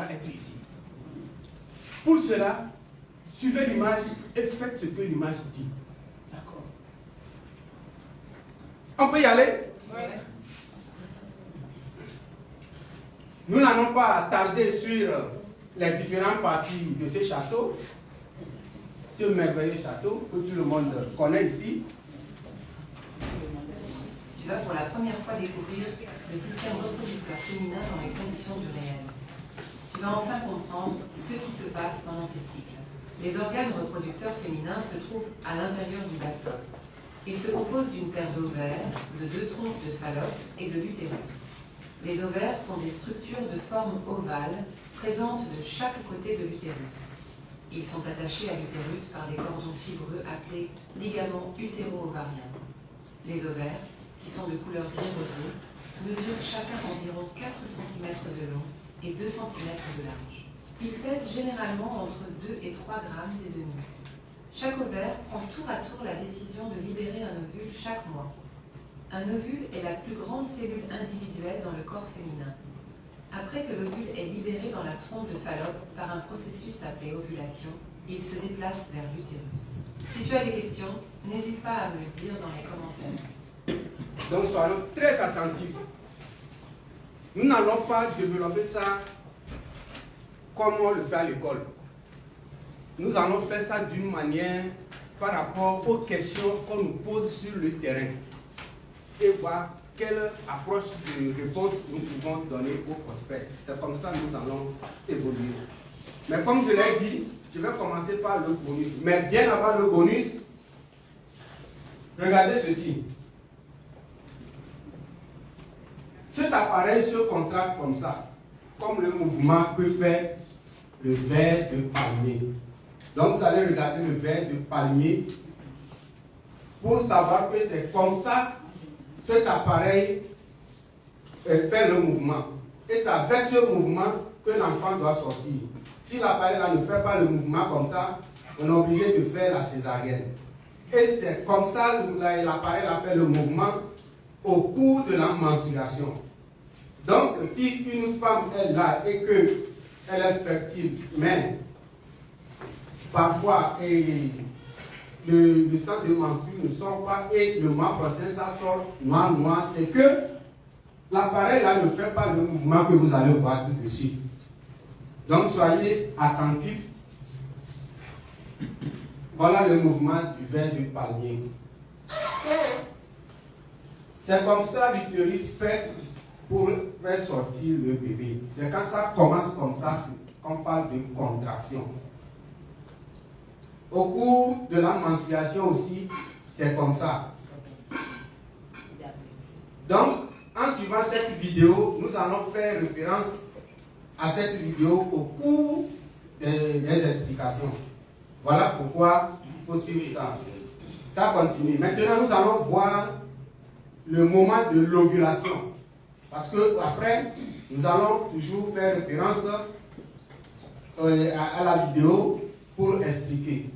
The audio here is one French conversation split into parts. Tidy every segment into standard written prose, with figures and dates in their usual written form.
va être ici. Pour cela, suivez l'image et faites ce que l'image dit. D'accord? On peut y aller? Oui. Nous n'allons pas tarder sur les différentes parties de ce château, ce merveilleux château que tout le monde connaît ici. Tu vas pour la première fois découvrir le système reproducteur féminin dans les conditions du réel. Tu vas enfin comprendre ce qui se passe pendant tes cycles. Les organes reproducteurs féminins se trouvent à l'intérieur du bassin. Ils se composent d'une paire d'ovaires, de 2 troncs de Fallope et de l'utérus. Les ovaires sont des structures de forme ovale présentes de chaque côté de l'utérus. Ils sont attachés à l'utérus par des cordons fibreux appelés ligaments utéro-ovariens. Les ovaires, qui sont de couleur gris rosé, mesurent chacun environ 4 cm de long et 2 cm de large. Ils pèsent généralement entre 2 et 3 grammes et demi. Chaque ovaire prend tour à tour la décision de libérer un ovule chaque mois. Un ovule est la plus grande cellule individuelle dans le corps féminin. Après que l'ovule est libéré dans la trompe de Fallope par un processus appelé ovulation, il se déplace vers l'utérus. Si tu as des questions, n'hésite pas à me le dire dans les commentaires. Donc soyons très attentifs. Nous n'allons pas développer ça comme on le fait à l'école. Nous allons faire ça d'une manière par rapport aux questions qu'on nous pose sur le terrain et voir quelle approche de réponse nous pouvons donner aux prospects. C'est comme ça que nous allons évoluer. Mais comme je l'ai dit, je vais commencer par le bonus. Mais bien avant le bonus, regardez ceci. Cet appareil se contracte comme ça, comme le mouvement que fait le ver de palmier. Donc vous allez regarder le ver de palmier pour savoir que c'est comme ça cet appareil fait le mouvement. Et c'est avec ce mouvement que l'enfant doit sortir. Si l'appareil là ne fait pas le mouvement comme ça, on est obligé de faire la césarienne. Et c'est comme ça que l'appareil a fait le mouvement au cours de la menstruation. Donc, si une femme est là et qu'elle est fertile, mais parfois le sang de menstru ne sort pas et le mois prochain ça sort noir, c'est que l'appareil là ne fait pas le mouvement que vous allez voir tout de suite. Donc, soyez attentifs. Voilà le mouvement du ver de palmier. C'est comme ça l'utérus fait pour faire sortir le bébé. C'est quand ça commence comme ça qu'on parle de contraction. Au cours de la menstruation aussi, c'est comme ça. Donc, en suivant cette vidéo, nous allons faire référence à cette vidéo au cours des explications. Voilà pourquoi il faut suivre ça. Ça continue. Maintenant, nous allons voir le moment de l'ovulation. Parce que après, nous allons toujours faire référence à la vidéo pour expliquer.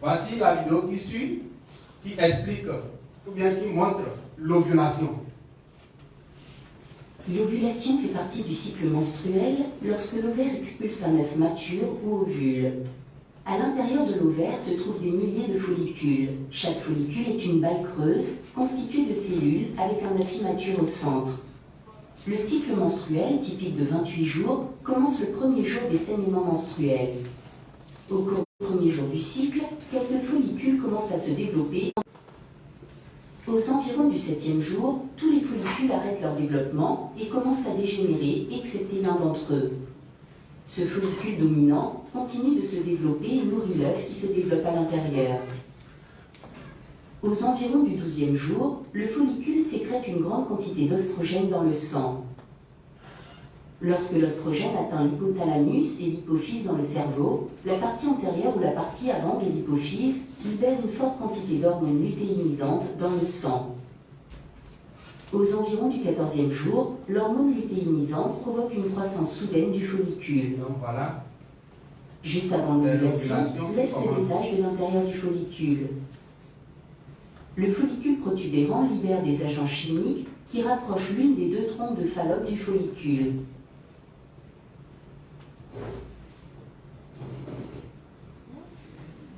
Voici la vidéo qui suit, qui explique, ou bien qui montre l'ovulation. L'ovulation fait partie du cycle menstruel lorsque l'ovaire expulse un œuf mature ou ovule. À l'intérieur de l'ovaire se trouvent des milliers de follicules. Chaque follicule est une balle creuse constituée de cellules avec un œuf immature au centre. Le cycle menstruel, typique de 28 jours, commence le premier jour des saignements menstruels. Au cours du premier jour du cycle, quelques follicules commencent à se développer. Aux environs du 7e jour, tous les follicules arrêtent leur développement et commencent à dégénérer, excepté l'un d'entre eux. Ce follicule dominant continue de se développer et nourrit l'œuf qui se développe à l'intérieur. Aux environs du 12e jour, le follicule sécrète une grande quantité d'oestrogène dans le sang. Lorsque l'oestrogène atteint l'hypothalamus et l'hypophyse dans le cerveau, la partie antérieure ou la partie avant de l'hypophyse libère une forte quantité d'hormones lutéinisantes dans le sang. Aux environs du 14e jour, l'hormone lutéinisante provoque une croissance soudaine du follicule. Donc voilà. Juste avant l'ovulation, l'œuf se détache de l'intérieur du follicule. Le follicule protubérant libère des agents chimiques qui rapprochent l'une des 2 trompes de Fallope du follicule.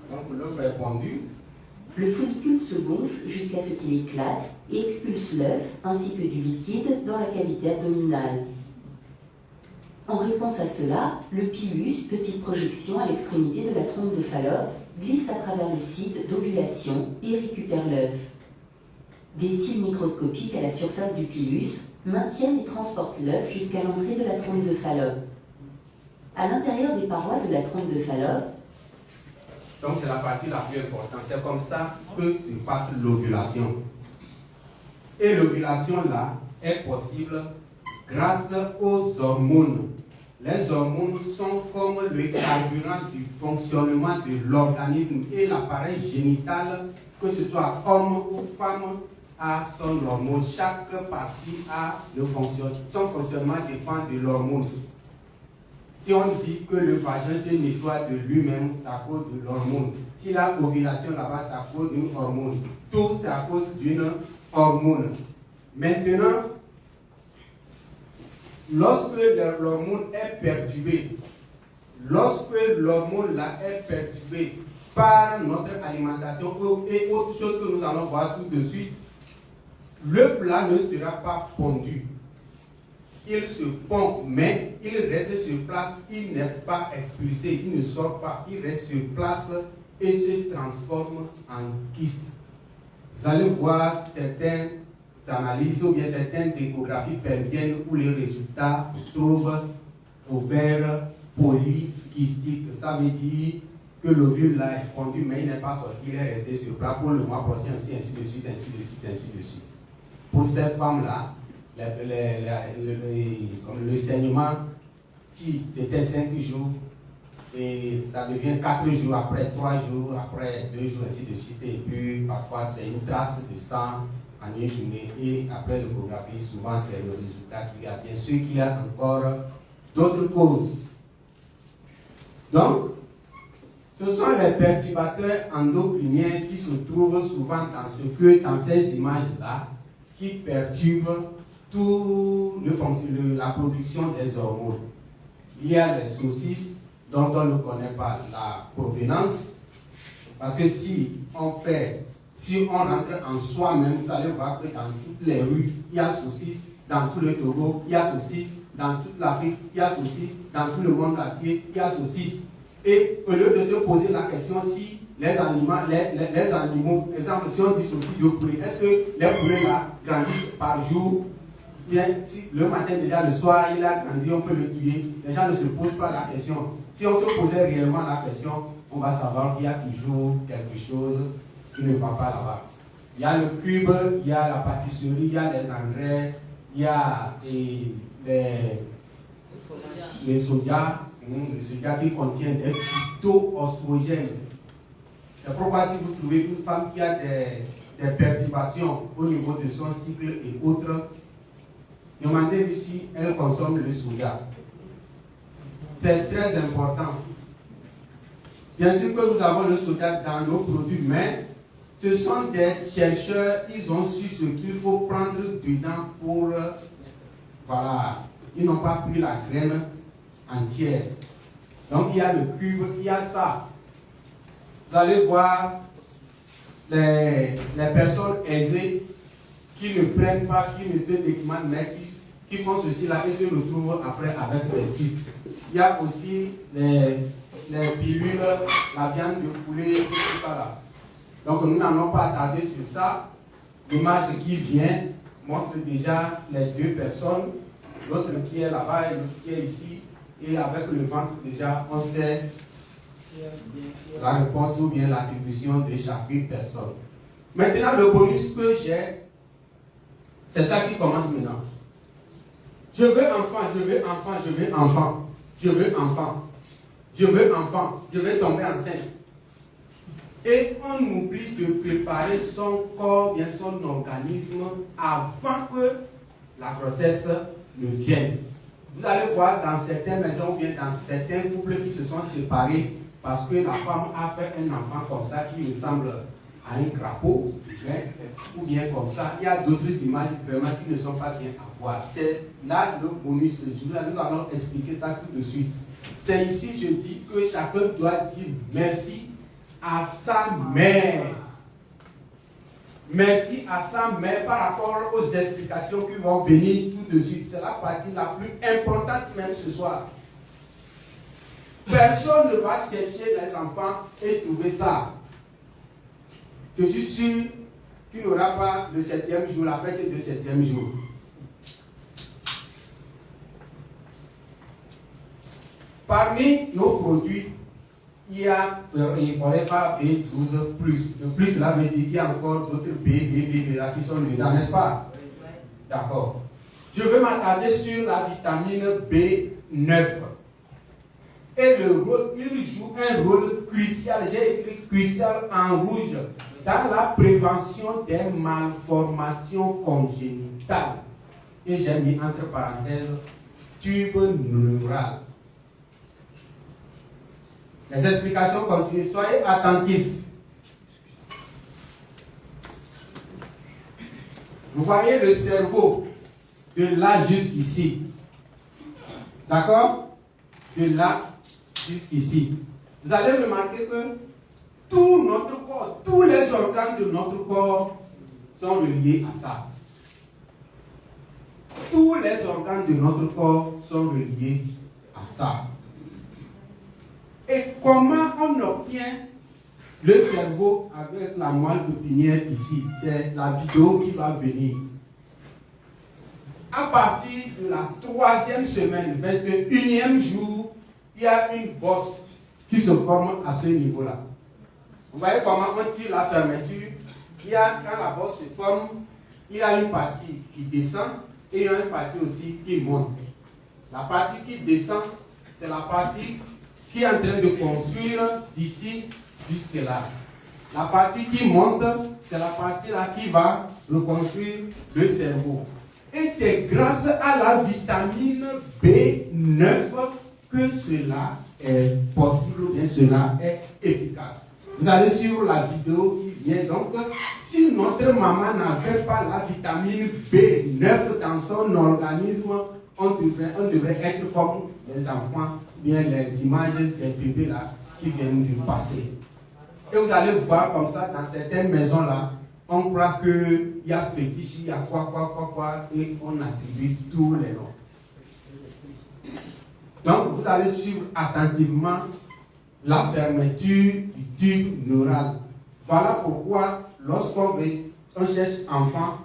Donc l'œuf est pondu. Le follicule se gonfle jusqu'à ce qu'il éclate et expulse l'œuf ainsi que du liquide dans la cavité abdominale. En réponse à cela, le pilus, petite projection à l'extrémité de la trompe de Fallope, glisse à travers le site d'ovulation et récupère l'œuf. Des cils microscopiques à la surface du pilus maintiennent et transportent l'œuf jusqu'à l'entrée de la trompe de Fallope. À l'intérieur des parois de la trompe de Fallope, donc c'est la partie la plus importante. C'est comme ça que se passe l'ovulation. Et l'ovulation là est possible grâce aux hormones. Les hormones sont comme le carburant du fonctionnement de l'organisme et l'appareil génital, que ce soit homme ou femme, a son hormone. Chaque partie a son fonctionnement dépend de l'hormone. Si on dit que le vagin se nettoie de lui-même, c'est à cause de l'hormone. Si la ovulation là-bas, c'est à cause d'une hormone. Tout, c'est à cause d'une hormone. Maintenant, lorsque l'hormone est perturbée, là est perturbée par notre alimentation et autre chose que nous allons voir tout de suite, l'œuf là ne sera pas pondu. Il se pond, mais il reste sur place, il n'est pas expulsé, il ne sort pas, il reste sur place et se transforme en kyste. Vous allez voir certaines analyses ou bien certaines échographies pelviennes où les résultats trouvent ovaire polykystique. Ça veut dire que l'ovule là est pondu, mais il n'est pas sorti, il est resté sur place pour le mois prochain aussi, ainsi de suite, ainsi de suite, ainsi de suite. Pour ces femmes-là, le saignement, si c'était 5 jours, et ça devient 4 jours, après 3 jours, après 2 jours, ainsi de suite. Et puis parfois c'est une trace de sang en une journée. Et après l'échographie, souvent c'est le résultat qu'il y a. Bien sûr qu'il y a encore d'autres causes. Donc, ce sont les perturbateurs endocriniens qui se trouvent souvent dans ces images-là, qui perturbent tout la production des hormones. Il y a les saucisses dont on ne connaît pas la provenance, parce que si on rentre en soi-même, vous allez voir que dans toutes les rues, il y a saucisses, dans tout le Togo, il y a saucisses, dans toute l'Afrique, il y a saucisses, dans tout le monde entier, il y a saucisses. Et au lieu de se poser la question si les animaux, exemple, si on dit saucisses de poulet, est-ce que les poulets là grandissent par jour? Bien, si le matin déjà, le soir, il a grandi, on peut le tuer. Les gens ne se posent pas la question. Si on se posait réellement la question, on va savoir qu'il y a toujours quelque chose qui ne va pas là-bas. Il y a le cube, il y a la pâtisserie, il y a les engrais, il y a les soja qui contient des phytoœstrogènes. C'est pourquoi si vous trouvez une femme qui a des perturbations au niveau de son cycle et autres, demandez-lui si elle consomme le soja. C'est très important. Bien sûr que nous avons le soja dans nos produits, mais ce sont des chercheurs, ils ont su ce qu'il faut prendre dedans pour... voilà, ils n'ont pas pris la graine entière. Donc il y a le cube, il y a ça. Vous allez voir les personnes aisées qui ne prennent pas, qui ne se documentent, mais qui font ceci là et se retrouvent après avec des kystes. Il y a aussi les pilules, la viande de poulet, tout ça là. Donc nous n'allons pas attarder sur ça. L'image qui vient montre déjà les deux personnes, l'autre qui est là-bas et l'autre qui est ici. Et avec le ventre déjà, on sait la réponse ou bien l'attribution de chaque personne. Maintenant, le bonus que j'ai, c'est ça qui commence maintenant. Je veux enfant, je veux enfant, je veux enfant, je veux enfant, je veux enfant, je veux tomber enceinte. Et on oublie de préparer son corps, bien son organisme, avant que la grossesse ne vienne. Vous allez voir dans certaines maisons ou bien dans certains couples qui se sont séparés parce que la femme a fait un enfant comme ça qui ressemble à un crapaud, ou bien comme ça. Il y a d'autres images vraiment qui ne sont pas bien à voir. C'est là le bonus. Nous allons expliquer ça tout de suite. C'est ici, je dis que chacun doit dire merci à sa mère. Merci à sa mère par rapport aux explications qui vont venir tout de suite. C'est la partie la plus importante même ce soir. Personne ne va chercher les enfants et trouver ça. Je suis sûr qu'il n'y aura pas le 7e jour, la fête du 7e jour. Parmi nos produits, il y a Forever B12+. Le plus, cela veut dire qu'il y a encore d'autres B là qui sont dedans, n'est-ce pas? D'accord. Je vais m'attarder sur la vitamine B9. Et le rôle, il joue un rôle crucial, j'ai écrit crucial en rouge, dans la prévention des malformations congénitales. Et j'ai mis entre parenthèses tube neural. Les explications continuent, soyez attentifs. Vous voyez le cerveau de là jusqu'ici. D'accord? De là jusqu'ici. Vous allez remarquer que tout notre corps, tous les organes de notre corps sont reliés à ça. Tous les organes de notre corps sont reliés à ça. Et comment on obtient le cerveau avec la moelle épinière ici? C'est la vidéo qui va venir. À partir de la 3e semaine, 21e jour, il y a une bosse qui se forme à ce niveau-là. Vous voyez comment on tire la fermeture? Il y a, quand la bosse se forme, il y a une partie qui descend et il y a une partie aussi qui monte. La partie qui descend, c'est la partie qui est en train de construire d'ici jusque là. La partie qui monte, c'est la partie là qui va reconstruire le cerveau. Et c'est grâce à la vitamine B9 que cela est possible, ou bien cela est efficace. Vous allez suivre la vidéo qui vient. Donc, si notre maman n'avait pas la vitamine B9 dans son organisme, on devrait être comme les enfants, bien les images des bébés là qui viennent du passé. Et vous allez voir comme ça, dans certaines maisons là, on croit qu'il y a fétiche, il y a quoi, et on attribue tous les noms. Donc, vous allez suivre attentivement la fermeture du tube neural. Voilà pourquoi, lorsqu'on cherche enfant,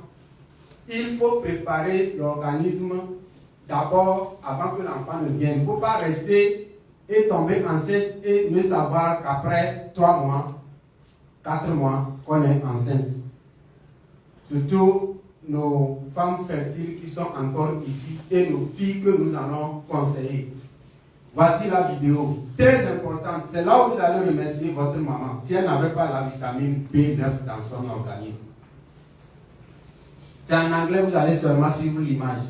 il faut préparer l'organisme d'abord avant que l'enfant ne vienne. Il ne faut pas rester et tomber enceinte et ne savoir qu'après 3 mois, 4 mois, qu'on est enceinte. Surtout nos femmes fertiles qui sont encore ici et nos filles que nous allons conseiller. Voici la vidéo, très importante. C'est là où vous allez remercier votre maman si elle n'avait pas la vitamine B9 dans son organisme. C'est en anglais, vous allez seulement suivre l'image.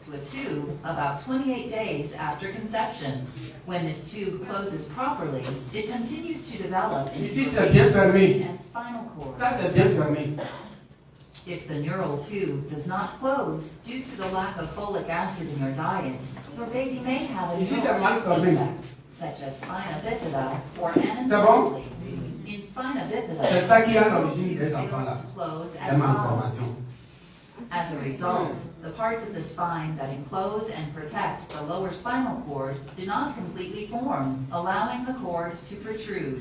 To a tube about 28 days after conception. When this tube closes properly, it continues to develop Ici, into c'est bien fermé. and spinal cord. Ça, c'est bien fermé. If the neural tube does not close due to the lack of folic acid in your diet, your baby may have a Ici, c'est mal fermé. defect, such as spina bifida or C'est bon? anencephaly. In spina bifida, C'est ça qui est à the neural l'origine tube des fails enfants-là. to close Des at the bottom. malformations. As a result, the parts of the spine that enclose and protect the lower spinal cord do not completely form, allowing the cord to protrude.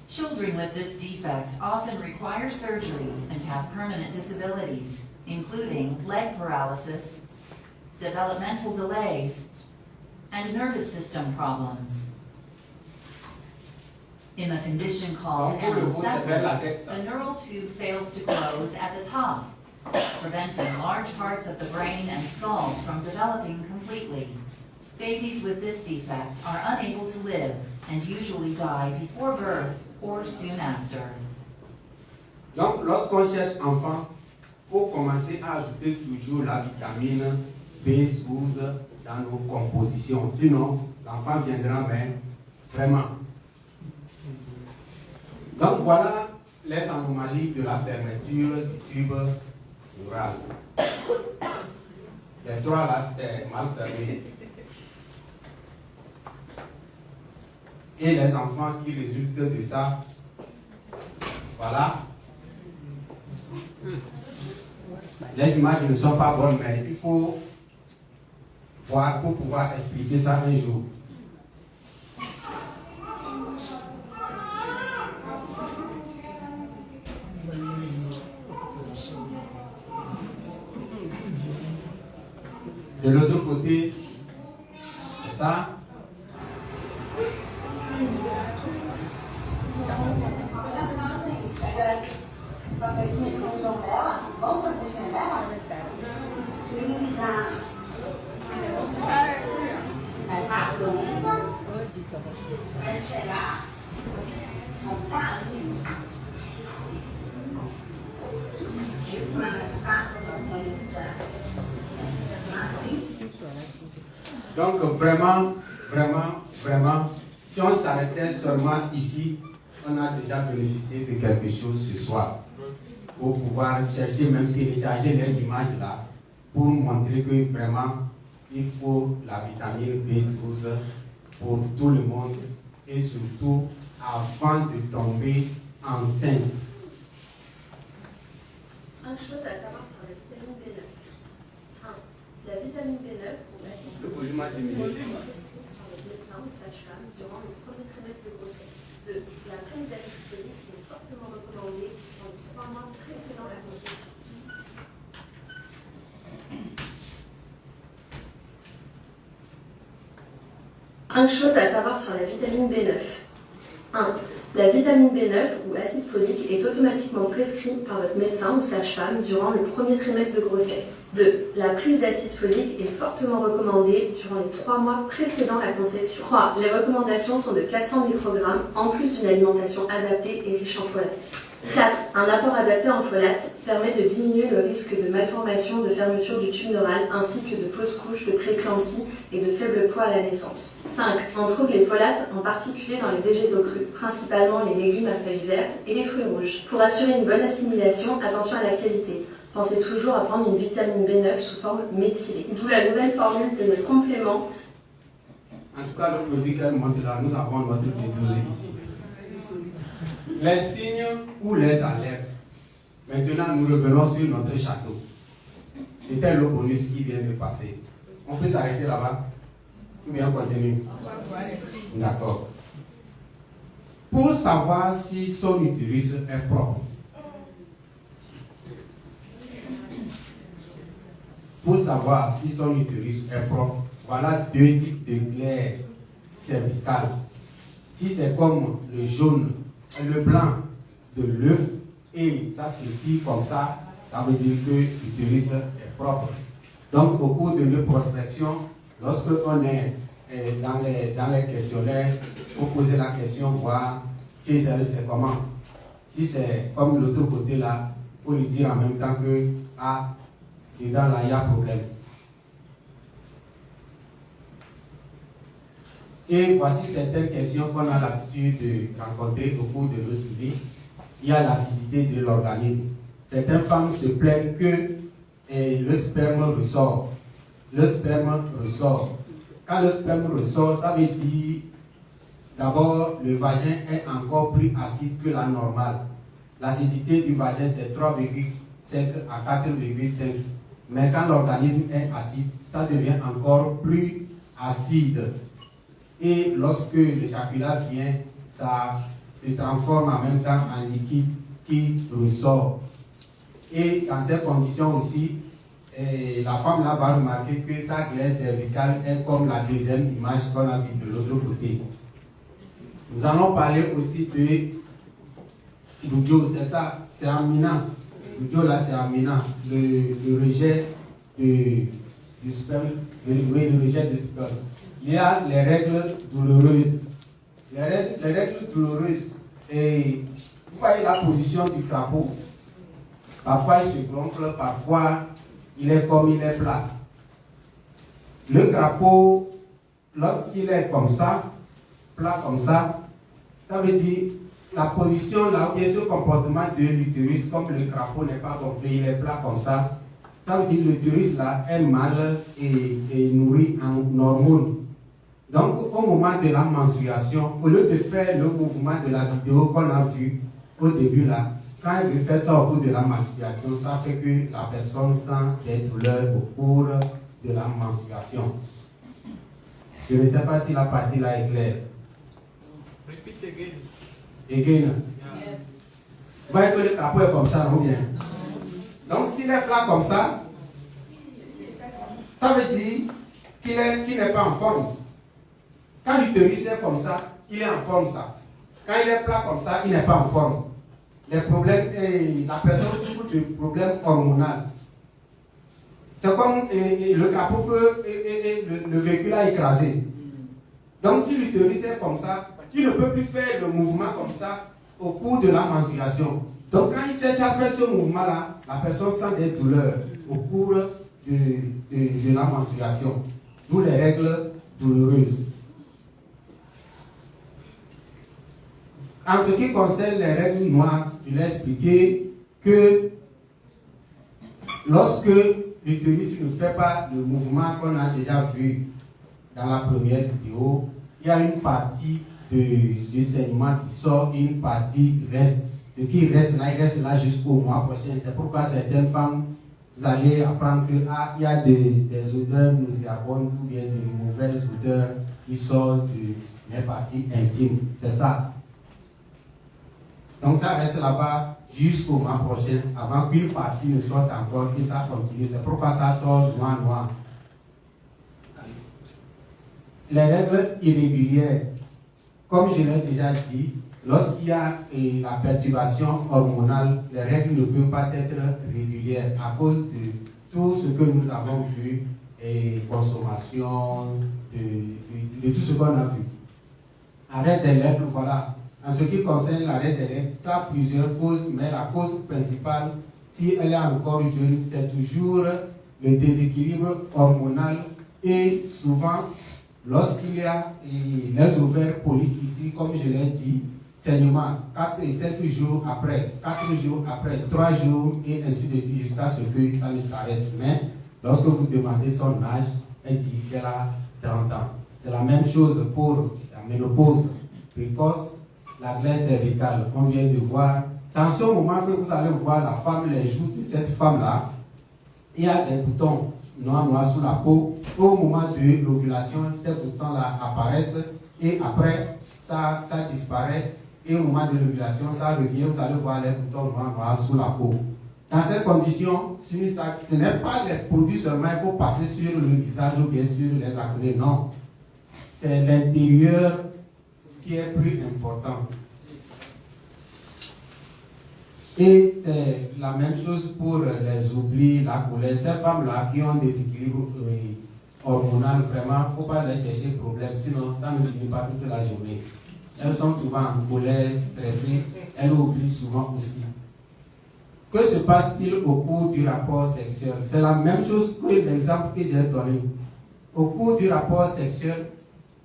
Children with this defect often require surgeries and have permanent disabilities, including leg paralysis, developmental delays, and nervous system problems. In a condition called Donc, pour le haut, c'est vers la anencephaly, tête, ça. the neural tube fails to close at the top, preventing large parts of the brain and skull from developing completely. Babies with this defect are unable to live and usually die before birth or soon after. Donc, lorsqu'on cherche enfant, il faut commencer à ajouter toujours la vitamine B12 dans nos compositions. Sinon, l'enfant viendra bien, vraiment. Donc, voilà les anomalies de la fermeture du tube neural. Les 3 là, c'est mal fermé. et les enfants qui résultent de ça. Voilà. Les images ne sont pas bonnes, mais il faut voir pour pouvoir expliquer ça un jour. De l'autre côté, c'est ça. Donc vraiment, si on s'arrêtait seulement ici, on a déjà bénéficié de quelque chose ce soir. Pour pouvoir chercher, même télécharger les images là, pour montrer que vraiment, il faut la vitamine B12 pour tout le monde et surtout avant de tomber enceinte. Une chose à savoir sur la vitamine B9. 1. La vitamine B9, ou l'acide folique, est prescrite par le médecin ou sage-femme durant le premier trimestre de grossesse. 2. La prise d'acide folique est fortement recommandée dans les 3 mois précédant la conception. Une chose à savoir sur la vitamine B9. 1. La vitamine B9 ou acide folique est automatiquement prescrite par votre médecin ou sage-femme durant le premier trimestre de grossesse. 2. La prise d'acide folique est fortement recommandée durant les 3 mois précédant la conception. 3. Les recommandations sont de 400 microgrammes en plus d'une alimentation adaptée et riche en folates. 4. Un apport adapté en folates permet de diminuer le risque de malformation, de fermeture du tube neural ainsi que de fausses couches, de prééclampsie et de faible poids à la naissance. 5. On trouve les folates en particulier dans les végétaux crus, principalement les légumes à feuilles vertes et les fruits rouges. Pour assurer une bonne assimilation, attention à la qualité. Pensez toujours à prendre une vitamine B9 sous forme méthylée. D'où la nouvelle formule de notre complément. En tout cas, le produit qu'elle montre là, nous avons notre B12 ici. Les signes ou les alertes. Maintenant, nous revenons sur notre château. C'était le bonus qui vient de passer. On peut s'arrêter là-bas ou bien on continue? D'accord. Pour savoir si son utérus est propre. Pour savoir si son utérus est propre, voilà 2 types de glaires cervicales. Si c'est comme le jaune, le blanc de l'œuf et ça se dit comme ça veut dire que l'utérus est propre. Donc au cours de la prospection, lorsque on est dans les questionnaires, il faut poser la question, voir chez elle c'est comment. Si c'est comme l'autre côté là, il faut lui dire en même temps que dedans là il y a problème. Et voici certaines questions qu'on a l'habitude de rencontrer au cours de nos suivis. Il y a l'acidité de l'organisme. Certaines femmes se plaignent que le sperme ressort. Le sperme ressort. Quand le sperme ressort, ça veut dire d'abord le vagin est encore plus acide que la normale. L'acidité du vagin c'est 3,5 à 4,5. Mais quand l'organisme est acide, ça devient encore plus acide. Et lorsque l'éjaculat vient, ça se transforme en même temps en liquide qui ressort. Et dans ces conditions aussi, la femme là va remarquer que sa glaire cervicale est comme la deuxième image qu'on a vue de l'autre côté. Nous allons parler aussi de l'ujo, c'est ça, c'est Amina. L'ujo là c'est Amina, le rejet du sperme, le rejet du sperme. Il y a les règles douloureuses. Les règles douloureuses, et vous voyez la position du crapaud. Parfois il se gonfle, parfois il est comme il est plat. Le crapaud, lorsqu'il est comme ça, plat comme ça, ça veut dire la position là, bien ce comportement de l'utérus, comme le crapaud n'est pas gonflé, il est plat comme ça veut dire que l'utérus là est mal et nourri en hormones. Donc, au moment de la menstruation, au lieu de faire le mouvement de la vidéo qu'on a vu au début là, quand elle veut faire ça au cours de la menstruation, ça fait que la personne sent des douleurs au cours de la menstruation. Je ne sais pas si la partie là est claire. Repeat again. Again. Yeah. Vous voyez que le crapaud est comme ça, non bien? Donc, s'il est plat comme ça veut dire qu'il n'est pas en forme. Quand l'utérus est comme ça, il est en forme ça. Quand il est plat comme ça, il n'est pas en forme. Les problèmes, la personne souffre de problèmes hormonaux. C'est comme le crapaud que le véhicule a écrasé. Donc si l'utérus est comme ça, il ne peut plus faire le mouvement comme ça au cours de la menstruation. Donc quand il cherche à faire ce mouvement-là, la personne sent des douleurs au cours de la menstruation. D'où les règles douloureuses. En ce qui concerne les règles noires, je l'ai expliqué que lorsque l'utérus ne fait pas le mouvement qu'on a déjà vu dans la première vidéo, il y a une partie du saignement qui sort et une partie reste. Ce qui reste là, il reste là jusqu'au mois prochain. C'est pourquoi certaines femmes, vous allez apprendre qu'il y a des odeurs nauséabondes ou bien de mauvaises odeurs qui sortent des parties intimes. C'est ça. Donc ça reste là-bas jusqu'au mois prochain, avant qu'une partie ne sorte encore et ça continue. C'est pourquoi ça sort noir. Les règles irrégulières, comme je l'ai déjà dit, lorsqu'il y a la perturbation hormonale, les règles ne peuvent pas être régulières à cause de tout ce que nous avons vu, et consommation, de tout ce qu'on a vu. Arrêt des règles, voilà. En ce qui concerne l'arrêt des règles, ça a plusieurs causes, mais la cause principale, si elle est encore jeune, c'est toujours le déséquilibre hormonal et souvent, lorsqu'il y a les ovaires polykystiques, comme je l'ai dit, saignement 4 et 7 jours après, 4 jours après, 3 jours et ainsi de suite jusqu'à ce que ça ne s'arrête. Mais lorsque vous demandez son âge, elle dit qu'elle a 30 ans. C'est la même chose pour la ménopause précoce. La glaire cervicale, on vient de voir. C'est en ce moment que vous allez voir la femme, les joues de cette femme-là. Il y a des boutons noirs sous la peau. Au moment de l'ovulation, ces boutons-là apparaissent et après, ça disparaît. Et au moment de l'ovulation, ça revient. Vous allez voir les boutons noirs sous la peau. Dans ces conditions, ce n'est pas les produits seulement, il faut passer sur le visage ou bien sur les acnés. Non. C'est l'intérieur qui est plus important. Et c'est la même chose pour les oublis, la colère. Ces femmes-là qui ont des équilibres hormonaux, vraiment, il ne faut pas les chercher problème, sinon ça ne finit pas toute la journée. Elles sont souvent en colère, stressées, elles oublient souvent aussi. Que se passe-t-il au cours du rapport sexuel? C'est la même chose que l'exemple que j'ai donné. Au cours du rapport sexuel,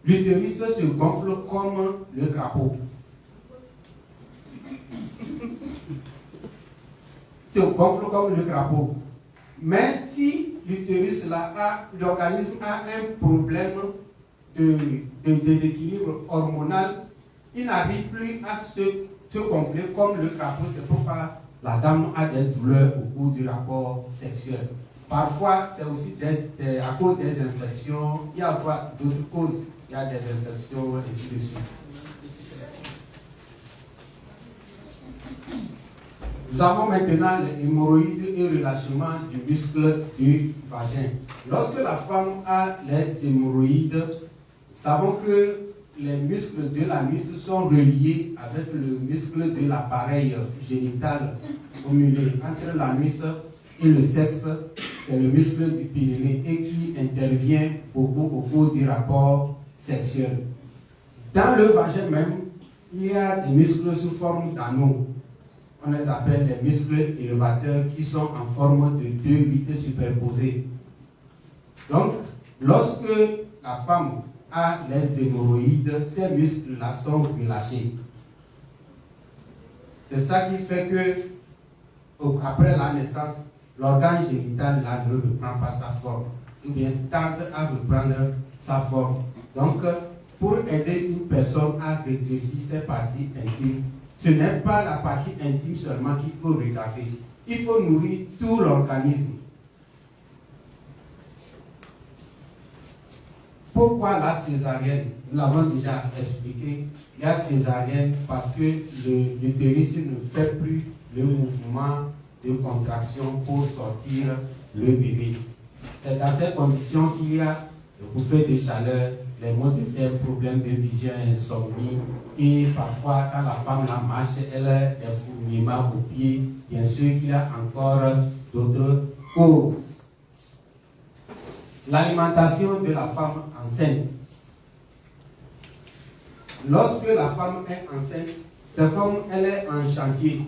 l'utérus se gonfle comme le crapaud. Se gonfle comme le crapaud. Mais si l'utérus là l'organisme a un problème de déséquilibre hormonal, il n'arrive plus à se gonfler comme le crapaud. C'est pourquoi la dame a des douleurs au cours du rapport sexuel. Parfois, c'est aussi à cause des infections. Il y a d'autres causes. Il y a des infections, et ainsi de suite. Nous avons maintenant les hémorroïdes et le relâchement du muscle du vagin. Lorsque la femme a les hémorroïdes, nous savons que les muscles de l'anus sont reliés avec le muscle de l'appareil génital au milieu. Entre l'anus et le sexe, c'est le muscle du périnée et qui intervient beaucoup au cours du rapport sexuel. Dans le vagin même, il y a des muscles sous forme d'anneaux. On les appelle les muscles élévateurs qui sont en forme de 2 vides superposés. Donc, lorsque la femme a les hémorroïdes, ces muscles-là sont relâchés. C'est ça qui fait que, après la naissance, l'organe génital là, ne reprend pas sa forme, ou bien tarde à reprendre sa forme. Donc, pour aider une personne à rétrécir ses parties intimes, ce n'est pas la partie intime seulement qu'il faut regarder. Il faut nourrir tout l'organisme. Pourquoi la césarienne? Nous l'avons déjà expliqué. Il y a césarienne parce que l'utérus ne fait plus le mouvement de contraction pour sortir le bébé. C'est dans ces conditions qu'il y a le bouffées de chaleur, les maux de tête, problèmes de vision, insomnie, et parfois quand la femme la marche, elle a des fourmillements aux pieds. Bien sûr qu'il y a encore d'autres causes. L'alimentation de la femme enceinte. Lorsque la femme est enceinte, c'est comme elle est en chantier.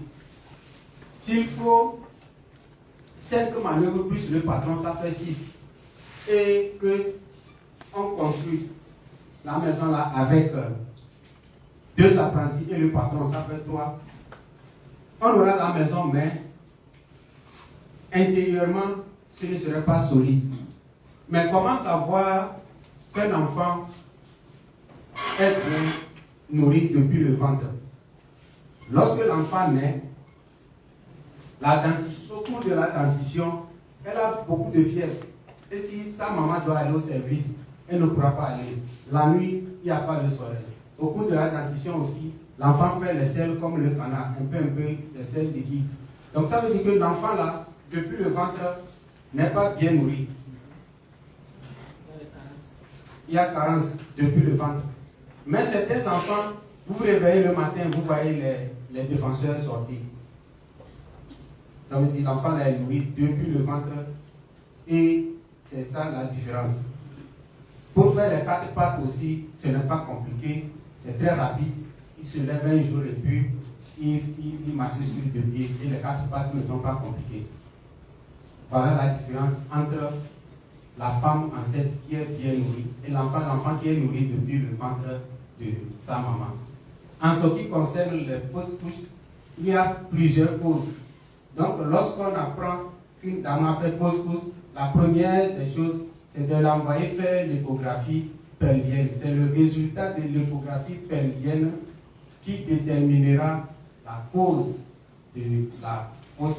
S'il faut 5 manœuvres plus le patron, ça fait 6. Et que on construit la maison là avec 2 apprentis et le patron, ça fait 3. On aura la maison, mais intérieurement, ce ne serait pas solide. Mais comment savoir qu'un enfant est bien nourri depuis le ventre? Lorsque l'enfant naît, au cours de la dentition, elle a beaucoup de fièvre. Et si sa maman doit aller au service, elle ne pourra pas aller. La nuit, il n'y a pas de soleil. Au cours de la dentition aussi, l'enfant fait les selles comme le canard, un peu, les selles liquides. Donc ça veut dire que l'enfant là, depuis le ventre, n'est pas bien nourri. Il y a carence depuis le ventre. Mais certains enfants, vous vous réveillez le matin, vous voyez les défenseurs sortir. Ça veut dire que l'enfant est nourri depuis le ventre. Et c'est ça la différence. Pour faire les 4 pattes aussi, ce n'est pas compliqué. C'est très rapide. Il se lève un jour et puis il marche sur 2 pieds. Et les 4 pattes ne sont pas compliquées. Voilà la différence entre la femme enceinte qui est bien nourrie et l'enfant qui est nourri depuis le ventre de sa maman. En ce qui concerne les fausses couches, il y a plusieurs causes. Donc, lorsqu'on apprend qu'une dame a fait fausse couche, la première des choses, c'est de l'envoyer faire l'échographie pelvienne. C'est le résultat de l'échographie pelvienne qui déterminera la cause de la fausse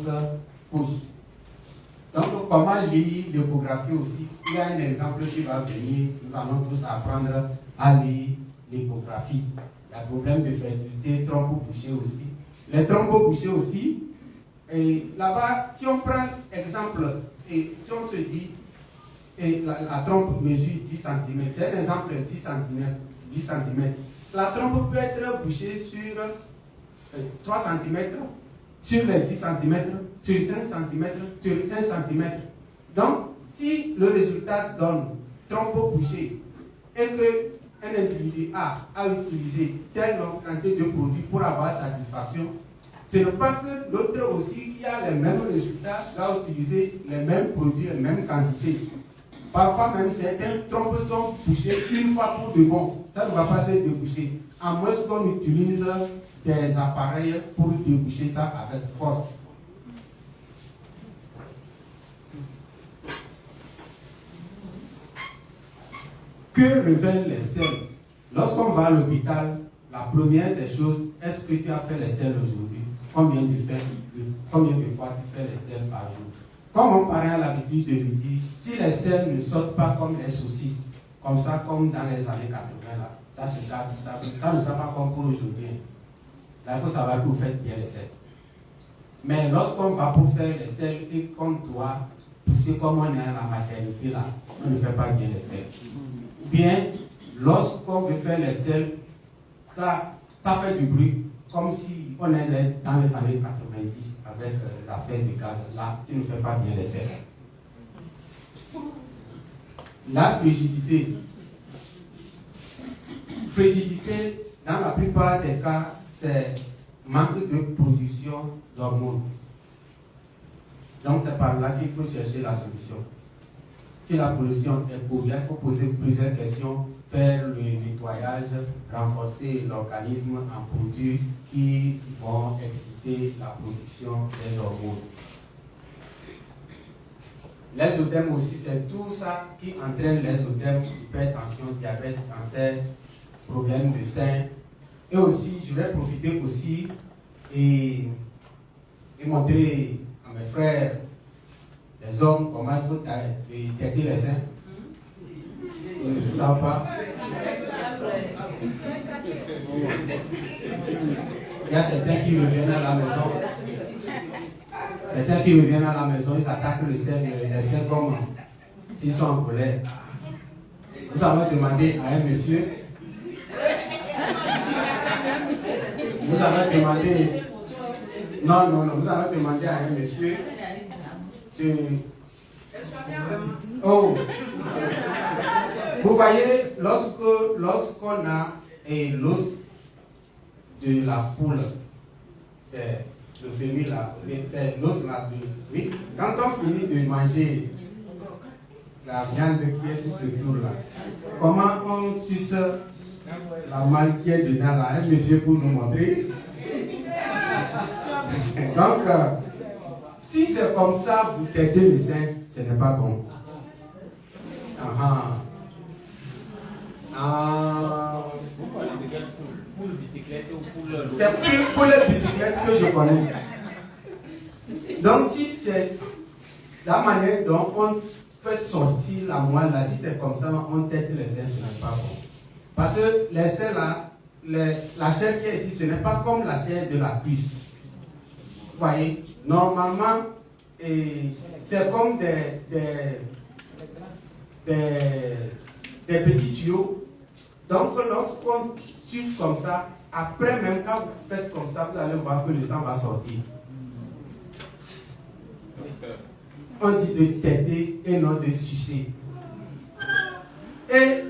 couche. Donc, comment lire l'échographie aussi? Il y a un exemple qui va venir. Nous allons tous apprendre à lire l'échographie. Il y a le problème de fertilité, trompe-bouchée aussi. Les trompe-bouchées aussi. Et là-bas, si on prend exemple, et si on se dit, et la trompe mesure 10 cm, c'est un exemple 10 cm. La trompe peut être bouchée sur 3 cm, sur les 10 cm, sur 5 cm, sur 1 cm. Donc, si le résultat donne trompe bouchée et qu'un individu a utilisé telle quantité de produits pour avoir satisfaction, ce n'est pas que l'autre aussi qui a les mêmes résultats va utiliser les mêmes produits, les mêmes quantités. Parfois même certains trompes sont bouchées une fois pour de bon. Ça ne va pas se déboucher. À moins qu'on utilise des appareils pour déboucher ça avec force. Que révèlent les selles? Lorsqu'on va à l'hôpital, la première des choses, est-ce que tu as fait les selles aujourd'hui? Combien de fois tu fais les selles par jour? Comme mon parent a l'habitude de lui dire, si les selles ne sortent pas comme les saucisses, comme ça, comme dans les années 80, là, ça se casse, ça ne sert pas comme pour aujourd'hui. Là, il faut savoir que vous faites bien les selles. Mais lorsqu'on va pour faire les selles et qu'on doit pousser comme on est à la maternité, là, on ne fait pas bien les selles. Ou bien, lorsqu'on veut faire les selles, ça fait du bruit, comme si on est dans les années 90 avec les affaires de gaz. Là, tu ne fais pas bien les selles. La frigidité. Frigidité, dans la plupart des cas, c'est manque de production d'hormones. Donc c'est par là qu'il faut chercher la solution. Si la pollution est pour il faut poser plusieurs questions, faire le nettoyage, renforcer l'organisme en produits qui vont exciter la production des hormones. Les œdèmes aussi, c'est tout ça qui entraîne les œdèmes, hypertension, diabète, cancer, problèmes de sein. Et aussi, je vais profiter aussi et montrer à mes frères, les hommes, comment il faut têter les seins. Ils ne le savent pas. Il y a certains qui reviennent à la maison. Certains qui reviennent à la maison, ils attaquent les seins comme s'ils sont en colère. Nous allons demander à un monsieur. Nous allons demander. Non, nous allons demander à un monsieur de. Oh! Vous voyez, lorsqu'on a l'os de la poule, c'est le fémur là, c'est l'os là de. Oui, quand on finit de manger la viande qui est tout autour là, comment on suce la malle qui est dedans là, un monsieur pour nous montrer. Donc, si c'est comme ça, vous têtez les seins, ce n'est pas bon. C'est pour les bicyclettes que je connais. Donc, si c'est la manière dont on fait sortir la moelle là, si c'est comme ça, on tête les seins, ce n'est pas bon. Parce que les seins là, la chair qui est ici, ce n'est pas comme la chair de la cuisse. Vous voyez, normalement, c'est comme des petits tuyaux. Donc, lorsqu'on suce comme ça, après même quand vous faites comme ça, vous allez voir que le sang va sortir. On dit de têter et non de sucer. Et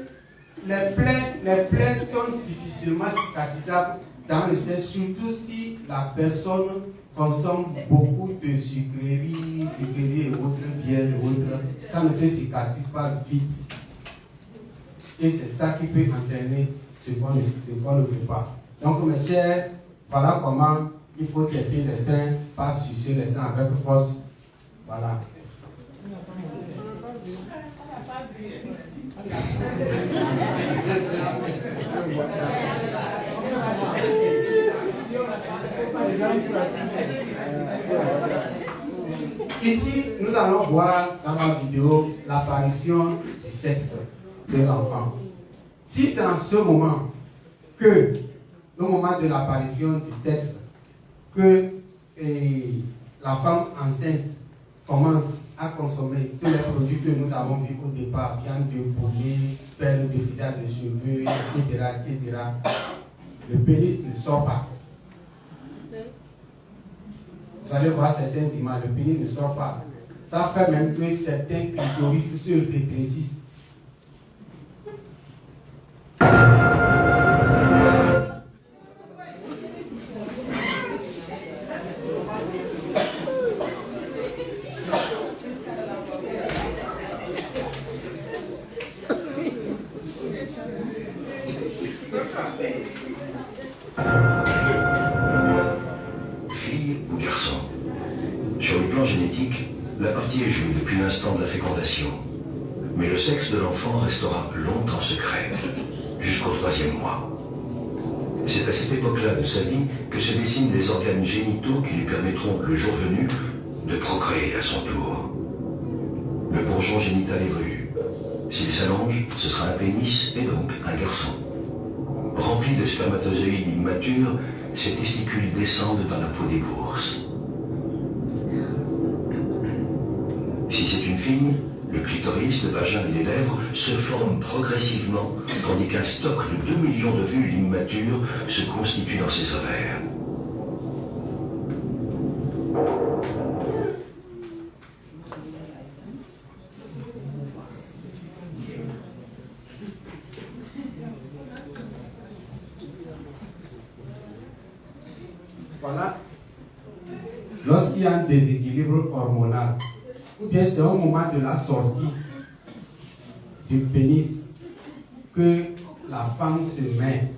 les plaies sont difficilement cicatrisables dans le sein, surtout si la personne consomme beaucoup de sucreries et autres, bières et autres. Ça ne se cicatrise pas vite. Et c'est ça qui peut entraîner ce qu'on ne veut pas. Donc mes chers, voilà comment il faut traiter les seins, pas sucer les seins avec force. Voilà. Ici, nous allons voir dans la vidéo l'apparition du sexe de l'enfant. Si c'est en ce moment que, au moment de l'apparition du sexe, que la femme enceinte commence à consommer tous les produits que nous avons vus au départ, viande de poulet, perles de frisage de cheveux, etc., le pénis ne sort pas. Vous allez voir certaines images, le pénis ne sort pas. Ça fait même que certains clitoris se rétrécissent. Fille ou garçon? Sur le plan génétique, la partie est jouée depuis l'instant de la fécondation. Mais le sexe de l'enfant restera longtemps secret, jusqu'au 3e mois. C'est à cette époque-là de sa vie que se dessinent des organes génitaux qui lui permettront, le jour venu, de procréer à son tour. Le bourgeon génital évolue. S'il s'allonge, ce sera un pénis et donc un garçon. Rempli de spermatozoïdes immatures, ces testicules descendent dans la peau des bourses. Si c'est une fille, le clitoris, le vagin et les lèvres se forment progressivement, tandis qu'un stock de 2 millions d'ovules immatures se constitue dans ses ovaires. Voilà. Lorsqu'il y a un déséquilibre hormonal, ou bien c'est au moment de la sortie du pénis que la femme se met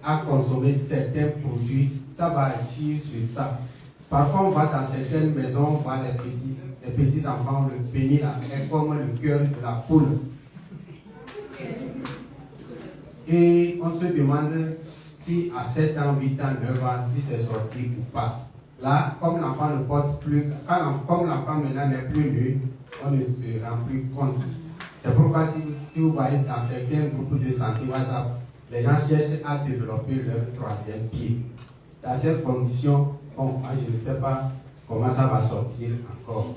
à consommer certains produits, ça va agir sur ça. Parfois on va dans certaines maisons, on voit les petits les petits enfants, le pénis là, est comme le cœur de la poule. Et on se demande si à 7 ans, 8 ans, 9 ans, si c'est sorti ou pas. Là, comme l'enfant ne porte plus, comme l'enfant maintenant n'est plus nu, on ne se rend plus compte. C'est pourquoi si vous voyez dans certains groupes de santé WhatsApp, les gens cherchent à développer leur troisième pied. Dans ces conditions, bon, moi, je ne sais pas comment ça va sortir encore.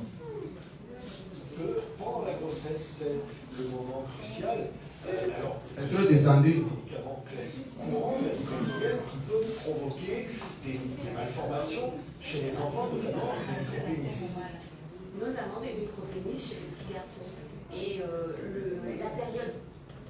Pendant la grossesse, c'est le moment crucial. Alors, c'est trop descendu. Des médicaments classiques, courants, la vie quotidienne, qui peuvent provoquer des malformations chez les enfants, notamment des micropénis. Notamment des micropénis chez les petits garçons. Et la période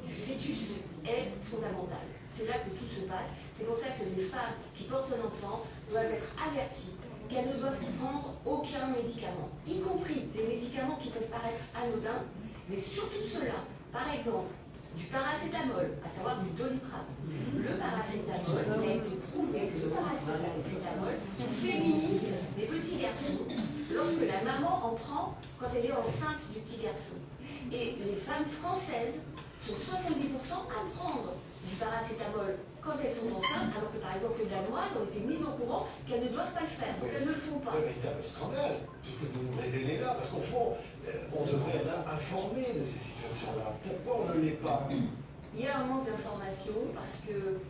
du fœtus est fondamentale. C'est là que tout se passe. C'est pour ça que les femmes qui portent un enfant doivent être averties qu'elles ne doivent prendre aucun médicament, y compris des médicaments qui peuvent paraître anodins, mais surtout ceux-là. Par exemple, du paracétamol, à savoir du Doliprane. Le paracétamol, il a été prouvé que le paracétamol féminise les petits garçons lorsque la maman en prend quand elle est enceinte du petit garçon. Et les femmes françaises sont 70% à prendre du paracétamol quand elles sont enceintes, alors que par exemple les Danoises ont été mises au courant qu'elles ne doivent pas le faire, donc elles ne le font pas. Un véritable scandale, ce que vous nous révélez là, parce qu'au fond, on devrait être informé de ces situations-là. Pourquoi on ne l'est pas? Il y a un manque d'information parce que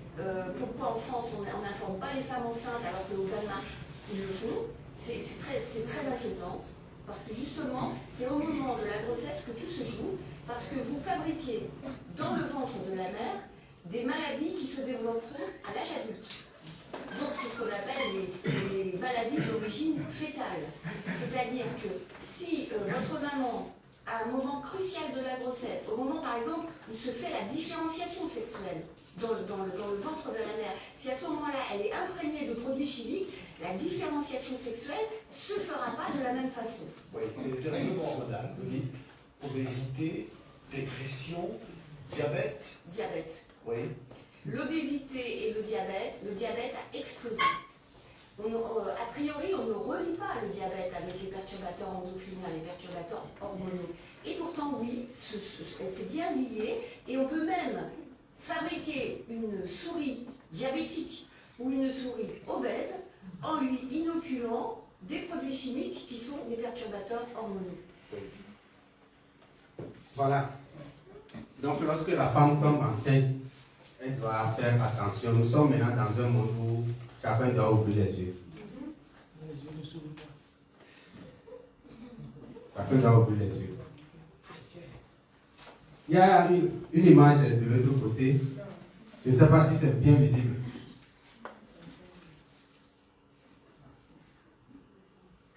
pourquoi en France on n'informe pas les femmes enceintes alors qu'au Danemark ils le font? C'est très inquiétant parce que justement c'est au moment de la grossesse que tout se joue, parce que vous fabriquez dans le ventre de la mère des maladies qui se développeront à l'âge adulte. Donc c'est ce qu'on appelle les maladies d'origine fétale. C'est-à-dire que si votre maman, à un moment crucial de la grossesse, au moment par exemple où se fait la différenciation sexuelle dans le ventre de la mère, si à ce moment-là elle est imprégnée de produits chimiques, la différenciation sexuelle ne se fera pas de la même façon. Oui, le dérèglement hormonal, vous dites obésité, dépression, diabète. Diabète. Oui. L'obésité et le diabète a explosé. A priori, on ne relie pas le diabète avec les perturbateurs endocriniens, les perturbateurs hormonaux. Et pourtant, oui, c'est bien lié. Et on peut même fabriquer une souris diabétique ou une souris obèse en lui inoculant des produits chimiques qui sont des perturbateurs hormonaux. Voilà. Donc, lorsque la femme tombe enceinte, elle doit faire attention. Nous sommes maintenant dans un monde où chacun doit ouvrir les yeux. Chacun doit ouvrir les yeux. Il y a une image de l'autre côté. Je ne sais pas si c'est bien visible.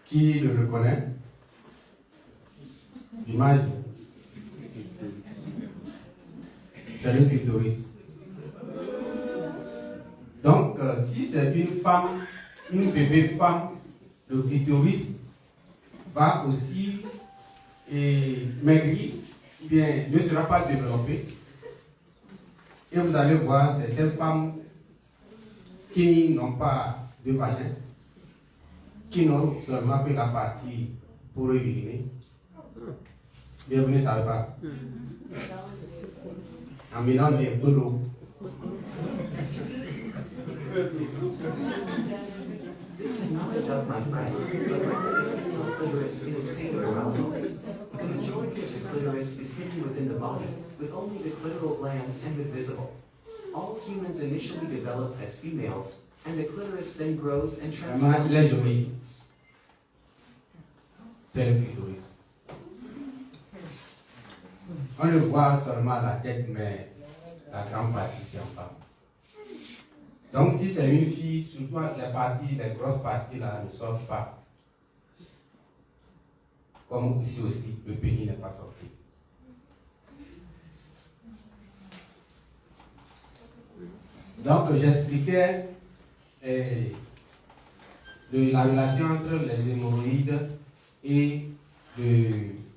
Qui le reconnaît? L'image. C'est le clitoris. Donc, si c'est une femme, une bébé femme, le clitoris va aussi maigrir, bien, ne sera pas développé. Et vous allez voir certaines femmes qui n'ont pas de vagin, qui n'ont seulement que la partie pour uriner. Bien, vous ne savez pas. En mélange des peu d'eau. This is not a duck, my friend, but rather the clitoris in a state of arousal. The majority of the clitoris is hidden within the body, with only the clitoral glands and the visible. All humans initially develop as females, and the clitoris then grows and transforms into males. C'est le clitoris. On le voit seulement la tête, mais la grande partie c'est en bas. Donc si c'est une fille, surtout les grosses parties là ne sortent pas. Comme ici aussi, le pénis n'est pas sorti. Donc j'expliquais la relation entre les hémorroïdes et